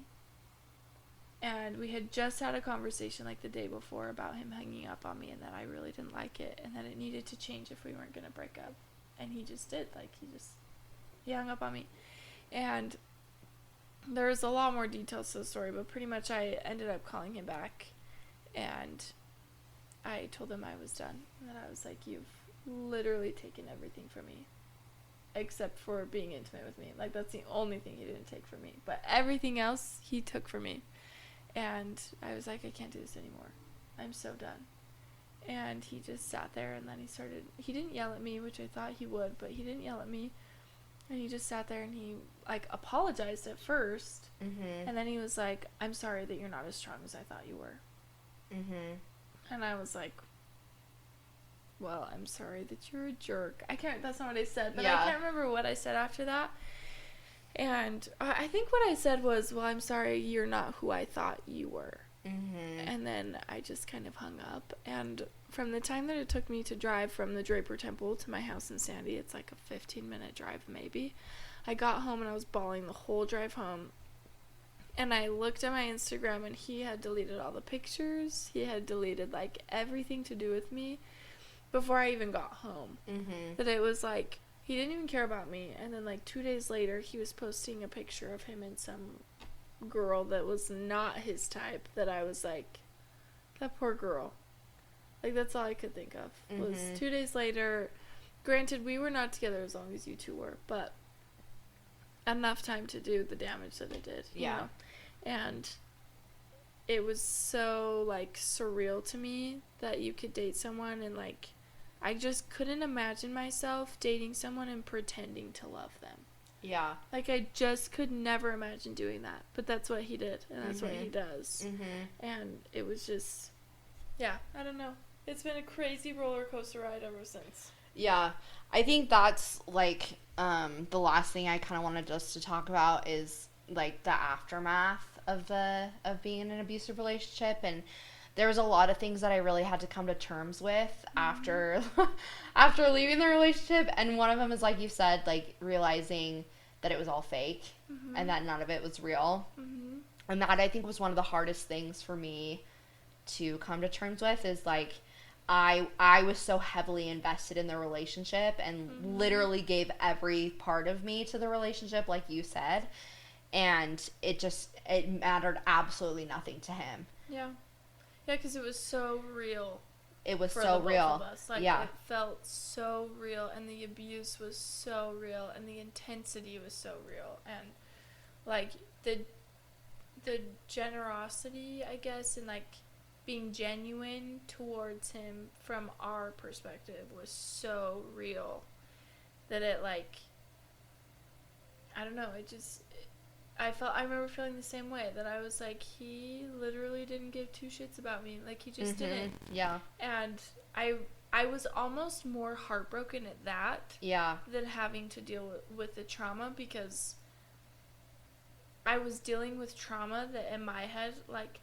And we had just had a conversation, like, the day before about him hanging up on me, and that I really didn't like it, and that it needed to change if we weren't going to break up. And he just did. Like, he hung up on me. And there's a lot more details to the story, but pretty much I ended up calling him back, and I told him I was done. And that I was like, you've literally taken everything from me, except for being intimate with me. Like, that's the only thing he didn't take from me. But everything else, he took from me. And I was like, I can't do this anymore. I'm so done. And he just sat there, and then he didn't yell at me, which I thought he would, but he didn't yell at me. And he just sat there, and he, like, apologized at first. Mm-hmm. And then he was like, I'm sorry that you're not as strong as I thought you were. Mm-hmm. And I was like, well, I'm sorry that you're a jerk. That's not what I said, but I can't remember what I said after that. And I think what I said was, well, I'm sorry you're not who I thought you were. Mm-hmm. And then I just kind of hung up. And from the time that it took me to drive from the Draper Temple to my house in Sandy, it's like a 15-minute drive maybe. I got home and I was bawling the whole drive home. And I looked at my Instagram, and he had deleted all the pictures. He had deleted, like, everything to do with me before I even got home. Mm-hmm. That it was like, he didn't even care about me. And then, like, 2 days later, he was posting a picture of him and some girl that was not his type, that I was like, that poor girl. Like, that's all I could think of. Mm-hmm. Was 2 days later. Granted, we were not together as long as you two were, but enough time to do the damage that it did. You know? And it was so, like, surreal to me that you could date someone, and, like, I just couldn't imagine myself dating someone and pretending to love them. Yeah. Like, I just could never imagine doing that. But that's what he did, and that's what he does. Mm-hmm. And it was just, I don't know. It's been a crazy roller coaster ride ever since. Yeah. I think that's, like, the last thing I kind of wanted us to talk about is, like, the aftermath of being in an abusive relationship. And there was a lot of things that I really had to come to terms with after leaving the relationship. And one of them is, like you said, like, realizing that it was all fake and that none of it was real. Mm-hmm. And that, I think, was one of the hardest things for me to come to terms with, is, like, I was so heavily invested in the relationship and literally gave every part of me to the relationship, like you said. And it mattered absolutely nothing to him. Yeah. Yeah, because it was so real. It was for so the both real. of us. Like, yeah. It felt so real, and the abuse was so real, and the intensity was so real, and like the generosity, I guess, and like being genuine towards him from our perspective was so real that it, like, I don't know, I remember feeling the same way, that I was like, he literally didn't give two shits about me. Like, he just didn't. Yeah. And I was almost more heartbroken at that. Yeah. Than having to deal with the trauma, because I was dealing with trauma that in my head, like,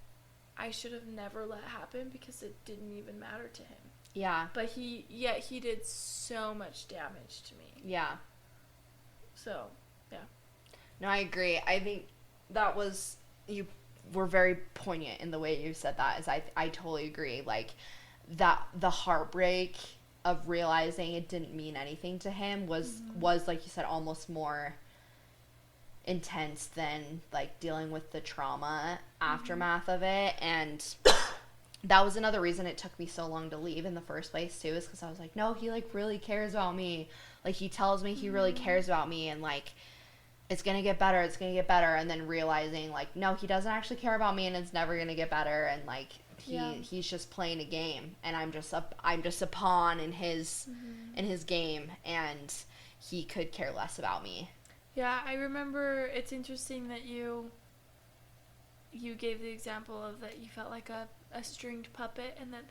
I should have never let happen because it didn't even matter to him. Yeah. But he did so much damage to me. Yeah. So, yeah. No, I agree. I think that was, you were very poignant in the way you said that, is I totally agree. Like, that the heartbreak of realizing it didn't mean anything to him was like you said, almost more intense than like dealing with the trauma aftermath of it. And that was another reason it took me so long to leave in the first place too, is because I was like, no, he like really cares about me. Like, he tells me he really cares about me, and like, it's gonna get better, and then realizing like, no, he doesn't actually care about me, and it's never gonna get better, and like, he's just playing a game, and I'm just a pawn in his game, and he could care less about me. Yeah, I remember, it's interesting that you gave the example of that you felt like a stringed puppet, and that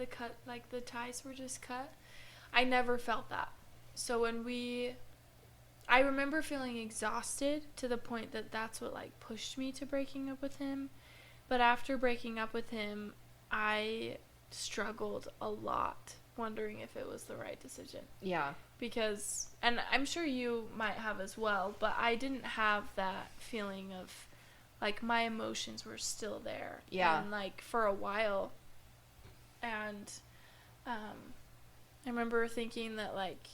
the ties were just cut. I never felt that. So I remember feeling exhausted to the point that that's what like pushed me to breaking up with him. But after breaking up with him, I struggled a lot, wondering if it was the right decision. Yeah. Because, and I'm sure you might have as well, but I didn't have that feeling of, like, my emotions were still there. Yeah. And, like, for a while. And I remember thinking that, like,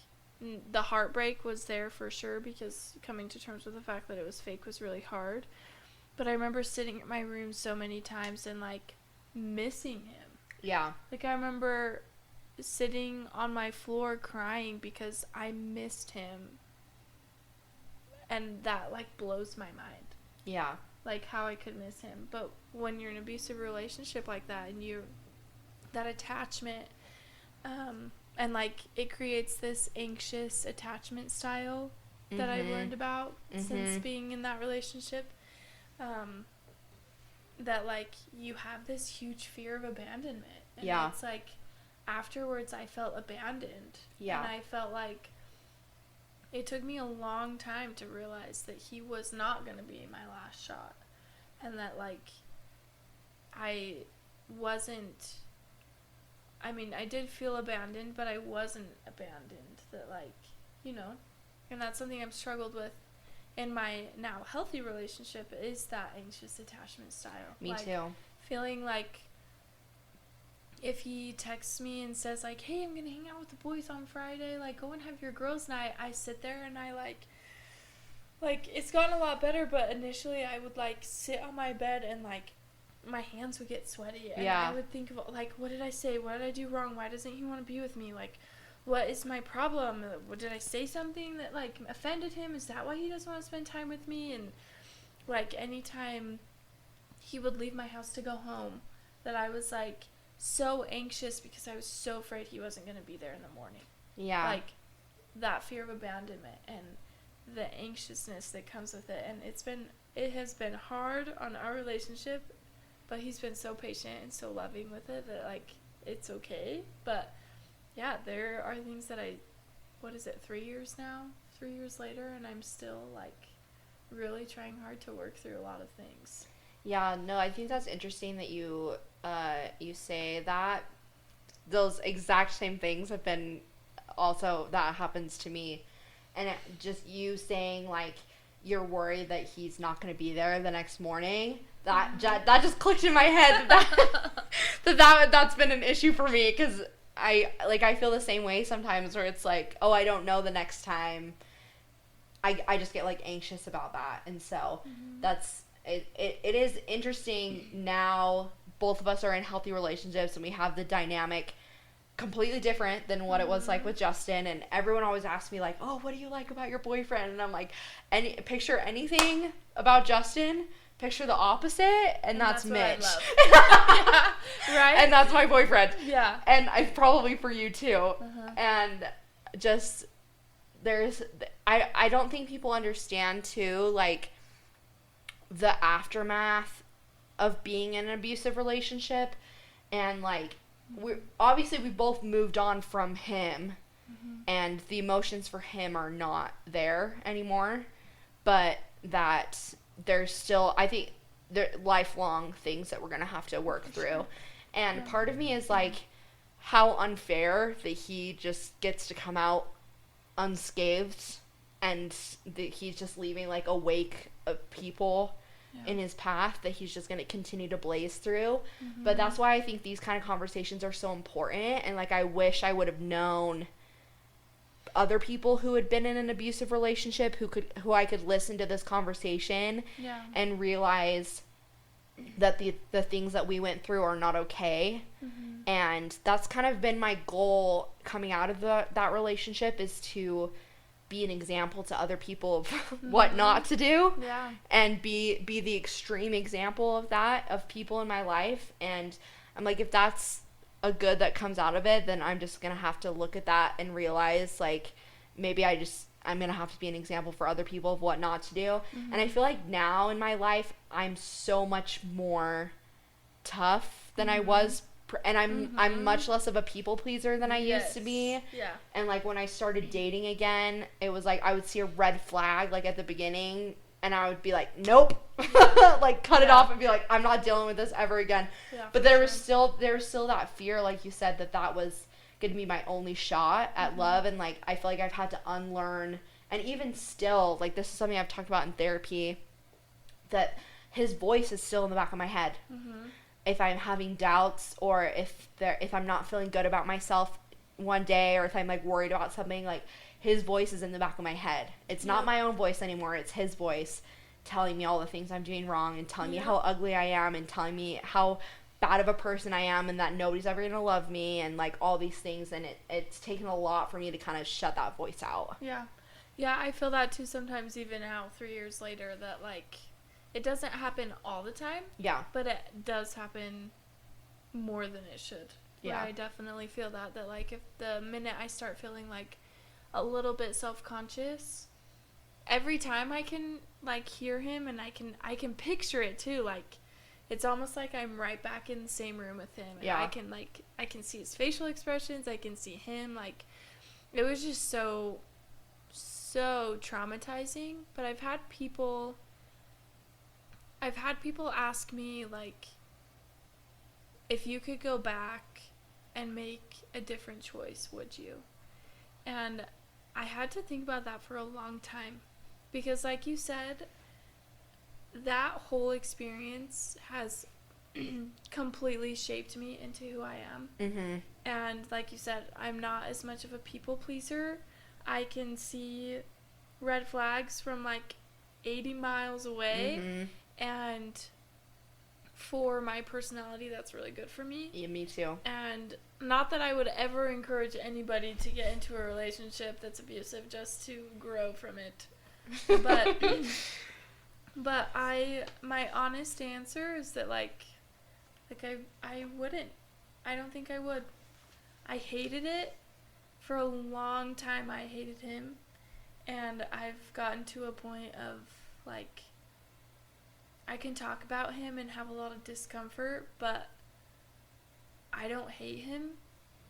the heartbreak was there for sure, because coming to terms with the fact that it was fake was really hard. But I remember sitting in my room so many times and, like, missing him. Yeah. Like, I remember sitting on my floor crying because I missed him. And that, like, blows my mind. Yeah. Like, how I could miss him. But when you're in an abusive relationship like that, and that attachment, and, like, it creates this anxious attachment style that I've learned about since being in that relationship, that, like, you have this huge fear of abandonment. And it's, like, afterwards I felt abandoned. Yeah. And I felt like it took me a long time to realize that he was not going to be my last shot. And that, like, I did feel abandoned, but I wasn't abandoned. That, like, you know, and that's something I've struggled with in my now healthy relationship, is that anxious attachment style. Me like, too. Feeling like if he texts me and says, like, hey, I'm gonna hang out with the boys on Friday, like, go and have your girls' night, I sit there and I, like, it's gotten a lot better, but initially I would, like, sit on my bed and, like, my hands would get sweaty, and I would think of, like, what did I say, what did I do wrong, why doesn't he want to be with me, like, what is my problem, did I say something that, like, offended him, is that why he doesn't want to spend time with me? And, like, anytime he would leave my house to go home, that I was, like, so anxious because I was so afraid he wasn't going to be there in the morning. Yeah. Like, that fear of abandonment and the anxiousness that comes with it. And it has been hard on our relationship, but he's been so patient and so loving with it that, like, it's okay. But, yeah, there are things that 3 years now? 3 years later, and I'm still, like, really trying hard to work through a lot of things. Yeah, no, I think that's interesting that you say that. Those exact same things have been also, that happens to me. And just you saying, like, you're worried that he's not going to be there the next morning, that just clicked in my head that's been an issue for me, because I feel the same way sometimes, where it's like, oh, I don't know the next time. I just get, like, anxious about that. And so that's it is interesting now both of us are in healthy relationships and we have the dynamic completely different than what it was like with Justin. And everyone always asks me like, oh, what do you like about your boyfriend? And I'm like, picture anything about Justin, picture the opposite, and that's Mitch. Yeah, right? And that's my boyfriend. Yeah. And I probably for you too. And just I don't think people understand too, like, the aftermath of being in an abusive relationship. And like, we both moved on from him, and the emotions for him are not there anymore, but that there's still, I think, there lifelong things that we're gonna have to work through. And part of me is like, how unfair that he just gets to come out unscathed, and that he's just leaving like a wake of people in his path that he's just going to continue to blaze through. But that's why I think these kind of conversations are so important. And like, I wish I would have known other people who had been in an abusive relationship who I could listen to this conversation and realize that the things that we went through are not okay. And that's kind of been my goal coming out of that relationship, is to be an example to other people of what not to do, and be the extreme example of that, of people in my life. And I'm like, if that's a good that comes out of it, then I'm just gonna have to look at that and realize, like, maybe I'm gonna have to be an example for other people of what not to do. And I feel like now in my life, I'm so much more tough than I was, and I'm much less of a people pleaser than I used to be. Yeah. And like, when I started dating again, it was like I would see a red flag like at the beginning, and I would be like, nope, like cut it off and be like, I'm not dealing with this ever again. But there was still that fear, like you said, that was going to be my only shot at love. And like, I feel like I've had to unlearn, and even still, like, this is something I've talked about in therapy, that his voice is still in the back of my head. If I'm having doubts, or if I'm not feeling good about myself one day, or if I'm like worried about something, like, his voice is in the back of my head. It's not my own voice anymore. It's his voice telling me all the things I'm doing wrong, and telling me how ugly I am, and telling me how bad of a person I am, and that nobody's ever going to love me, and like all these things. And it's taken a lot for me to kind of shut that voice out. Yeah, I feel that too sometimes, even now, 3 years later, that like, it doesn't happen all the time. But it does happen more than it should. I definitely feel that like, if the minute I start feeling like a little bit self-conscious, every time I can like hear him, and I can picture it too, like, it's almost like I'm right back in the same room with him, and I can see his facial expressions, I can see him, like, it was just so traumatizing. But I've had people ask me, like, if you could go back and make a different choice, would you? And I had to think about that for a long time, because like you said, that whole experience has completely shaped me into who I am. And like you said, I'm not as much of a people pleaser. I can see red flags from like 80 miles away. And for my personality, that's really good for me. Yeah, me too. And not that I would ever encourage anybody to get into a relationship that's abusive just to grow from it. But my honest answer is that like I wouldn't. I don't think I would. I hated it. For a long time, I hated him. And I've gotten to a point of like, I can talk about him and have a lot of discomfort, but I don't hate him,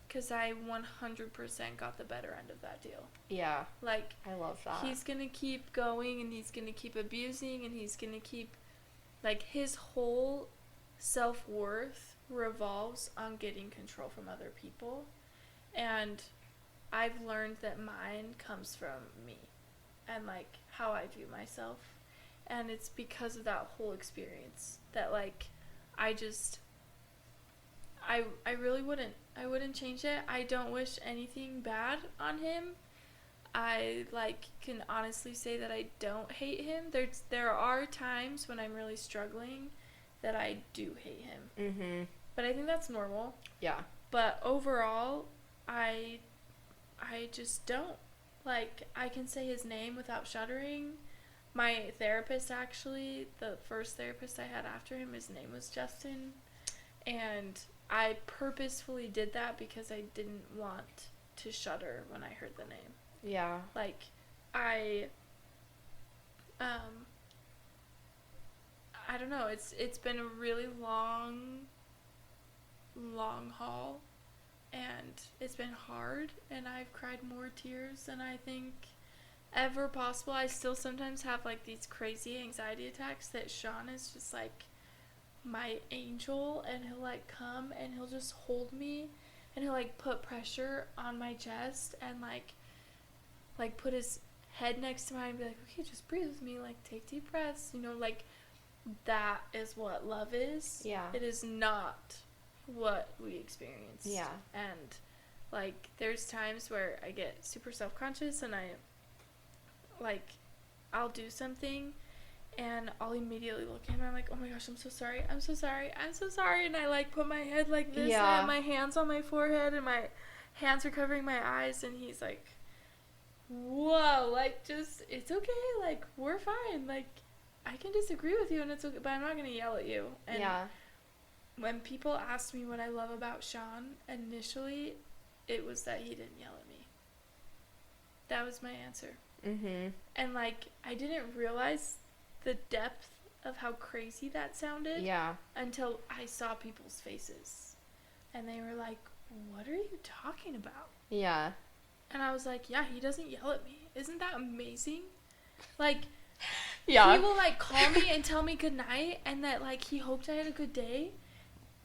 because I 100% got the better end of that deal. Yeah. Like, I love that. He's going to keep going, and he's going to keep abusing, and he's going to keep, like, his whole self-worth revolves on getting control from other people. And I've learned that mine comes from me and, like, how I view myself. And it's because of that whole experience that, like, I really wouldn't change it. I don't wish anything bad on him. I, like, can honestly say that I don't hate him. There are times when I'm really struggling that I do hate him. Mm-hmm. But I think that's normal. Yeah. But overall, I just don't. Like, I can say his name without shuddering. My therapist, actually, the first therapist I had after him, his name was Justin. And I purposefully did that because I didn't want to shudder when I heard the name. Yeah. Like, I don't know, it's been a really long haul, and it's been hard, and I've cried more tears than I think ever possible. I still sometimes have, like, these crazy anxiety attacks that Sean is just, like, my angel, and he'll, like, come, and he'll just hold me, and he'll, like, put pressure on my chest, and, like, put his head next to mine and be like, okay, just breathe with me, like, take deep breaths, you know, like, that is what love is. Yeah. It is not what we experience. Yeah. And, like, there's times where I get super self-conscious, and I'll do something, and I'll immediately look at him, and I'm like, oh my gosh, I'm so sorry, and I, like, put my head like this, and I have my hands on my forehead, and my hands are covering my eyes, and he's like, whoa, like, just, it's okay, like, we're fine, like, I can disagree with you, and it's okay, but I'm not gonna yell at you. And when people ask me what I love about Sean, initially, it was that he didn't yell at me. That was my answer. Mm-hmm. And, like, I didn't realize the depth of how crazy that sounded until I saw people's faces. And they were like, what are you talking about? Yeah. And I was like, yeah, he doesn't yell at me. Isn't that amazing? Like, he will, like, call me and tell me goodnight, and that, like, he hoped I had a good day,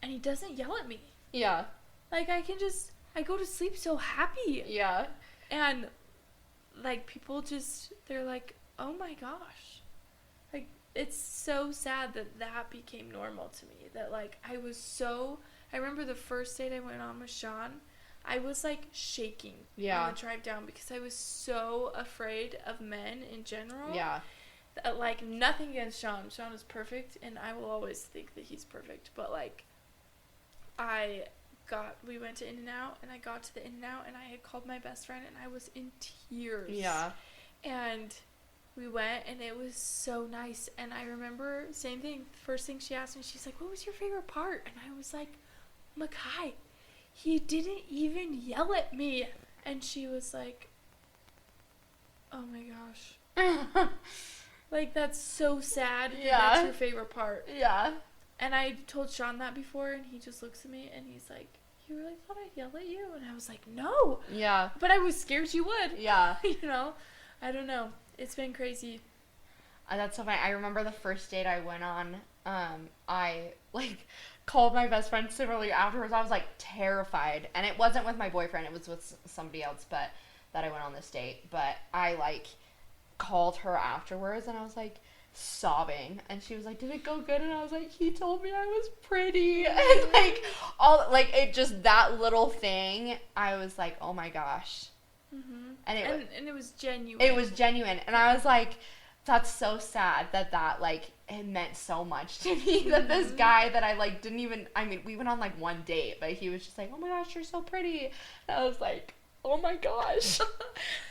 and he doesn't yell at me. Yeah. Like, I go to sleep so happy. Yeah. And, like, people just, they're like, oh my gosh. Like, it's so sad that became normal to me. That, like, I remember the first date I went on with Sean, I was, like, shaking on the drive down because I was so afraid of men in general. Yeah. That, like, nothing against Sean. Sean is perfect, and I will always think that he's perfect. But, like, we went to In-N-Out, and I got to the In-N-Out, and I had called my best friend, and I was in tears. Yeah. And we went, and it was so nice. And I remember, same thing, first thing she asked me, she's like, what was your favorite part? And I was like, Makai, he didn't even yell at me. And she was like, oh my gosh. Like, that's so sad. Yeah. That's your favorite part. Yeah. And I told Sean that before, and he just looks at me, and he's like, you really thought I'd yell at you? And I was like, no. Yeah. But I was scared you would. Yeah. You know? I don't know. It's been crazy. That's so funny. I remember the first date I went on, I, like, called my best friend similarly afterwards. I was, like, terrified. And it wasn't with my boyfriend. It was with somebody else, but that I went on this date. But I, like, called her afterwards, and I was, like, sobbing, and she was like, did it go good? And I was like, he told me I was pretty. And, like, all, like, it just, that little thing, I was like, oh my gosh. Mm-hmm. And it was genuine. It was genuine. And I was like, that's so sad that, like, it meant so much to me that this guy that I, like, didn't even, I mean, we went on, like, one date, but he was just like, oh my gosh, you're so pretty. And I was like, oh my gosh,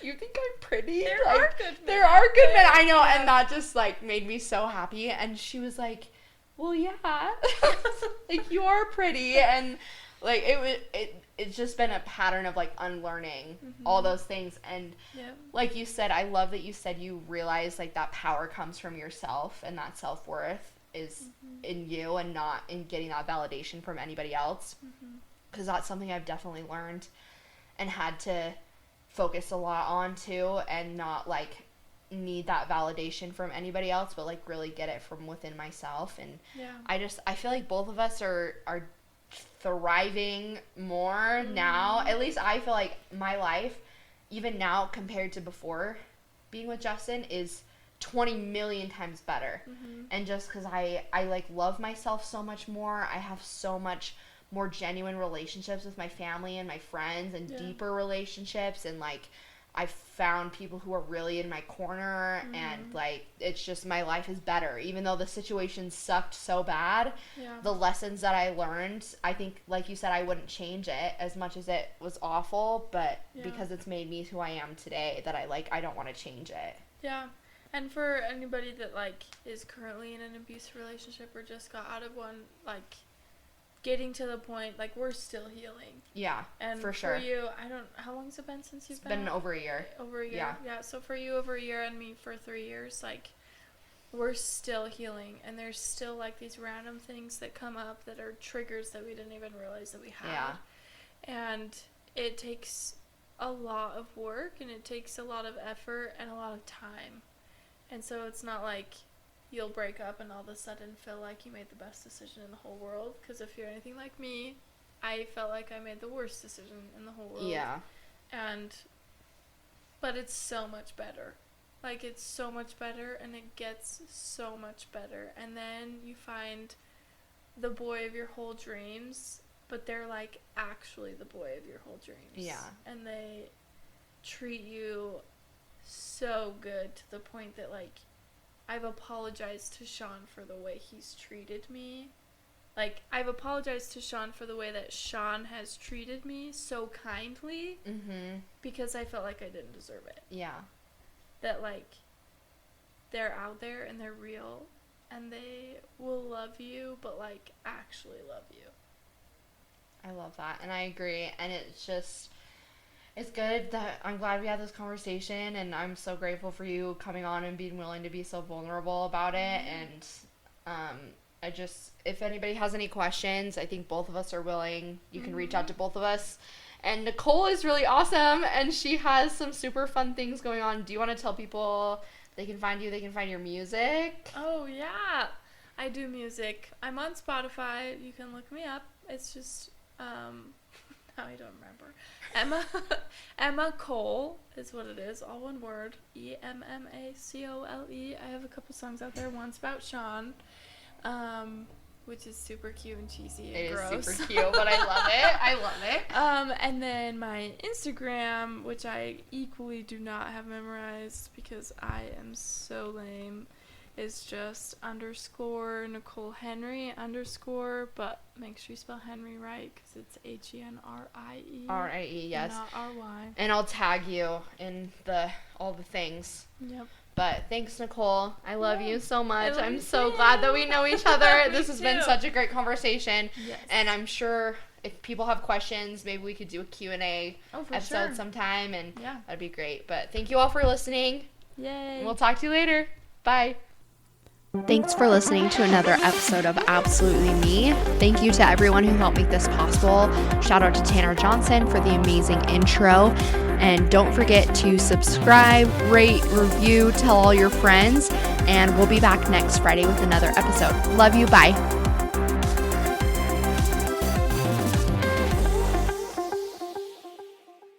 you think I'm pretty? There are good men. I know, and that just, like, made me so happy. And she was like, well, yeah, like, you are pretty. And, like, it's just been a pattern of, like, unlearning all those things. And like you said, I love that you said you realize, like, that power comes from yourself, and that self-worth is in you and not in getting that validation from anybody else. Because that's something I've definitely learned and had to focus a lot on too, and not, like, need that validation from anybody else, but, like, really get it from within myself. And I feel like both of us are thriving more now. At least I feel like my life, even now compared to before being with Justin, is 20 million times better. And just because I like, love myself so much more, I have so much more genuine relationships with my family and my friends, and deeper relationships, and, like, I found people who are really in my corner, and like it's just my life is better. Even though the situation sucked so bad, the lessons that I learned, I think, like you said, I wouldn't change it as much as it was awful, but because it's made me who I am today, that I don't want to change it. Yeah. And for anybody that like is currently in an abusive relationship or just got out of one, like, getting to the point, like, we're still healing. Yeah, and for sure. For you, how long has it been since you've been? It's been over a year. Over a year. Yeah. So for you, over a year, and me for 3 years, like, we're still healing, and there's still, like, these random things that come up that are triggers that we didn't even realize that we had. Yeah. And it takes a lot of work, and it takes a lot of effort and a lot of time. And so it's not like you'll break up and all of a sudden feel like you made the best decision in the whole world. Because if you're anything like me, I felt like I made the worst decision in the whole world. Yeah. But it's so much better. Like, it's so much better, and it gets so much better. And then you find the boy of your whole dreams, but they're, like, actually the boy of your whole dreams. Yeah. And they treat you so good to the point that, like, I've apologized to Sean for the way he's treated me. Like, I've apologized to Sean for the way that Sean has treated me so kindly. Because I felt like I didn't deserve it. Yeah. That, like, they're out there and they're real and they will love you, but, like, actually love you. I love that, and I agree, and it's just... It's good that I'm glad we had this conversation, and I'm so grateful for you coming on and being willing to be so vulnerable about it. And I just, if anybody has any questions, I think both of us are willing. You can reach out to both of us. And Nicole is really awesome, and she has some super fun things going on. Do you want to tell people they can find you, they can find your music? Oh, yeah. I do music. I'm on Spotify. You can look me up. It's just, now I don't remember. Emma Cole is what it is, all one word. EMMACOLE. I have a couple songs out there. One's about Sean, which is super cute and cheesy and gross. It is super cute, but I love it. I love it. And then my Instagram, which I equally do not have memorized because I am so lame, is just _ Henrie _ but make sure you spell Henrie right because it's HENRIE. RIE, yes. Not RY. And I'll tag you in all the things. Yep. But thanks, Nicole. I love you so much. I'm so glad that we know each other. This has been too. such a great conversation. Yes. And I'm sure if people have questions, maybe we could do a Q&A episode sometime, and that'd be great. But thank you all for listening. Yay. We'll talk to you later. Bye. Thanks for listening to another episode of Absolutely Me. Thank you to everyone who helped make this possible. Shout out to Tanner Johnson for the amazing intro. And don't forget to subscribe, rate, review, tell all your friends. And we'll be back next Friday with another episode. Love you. Bye.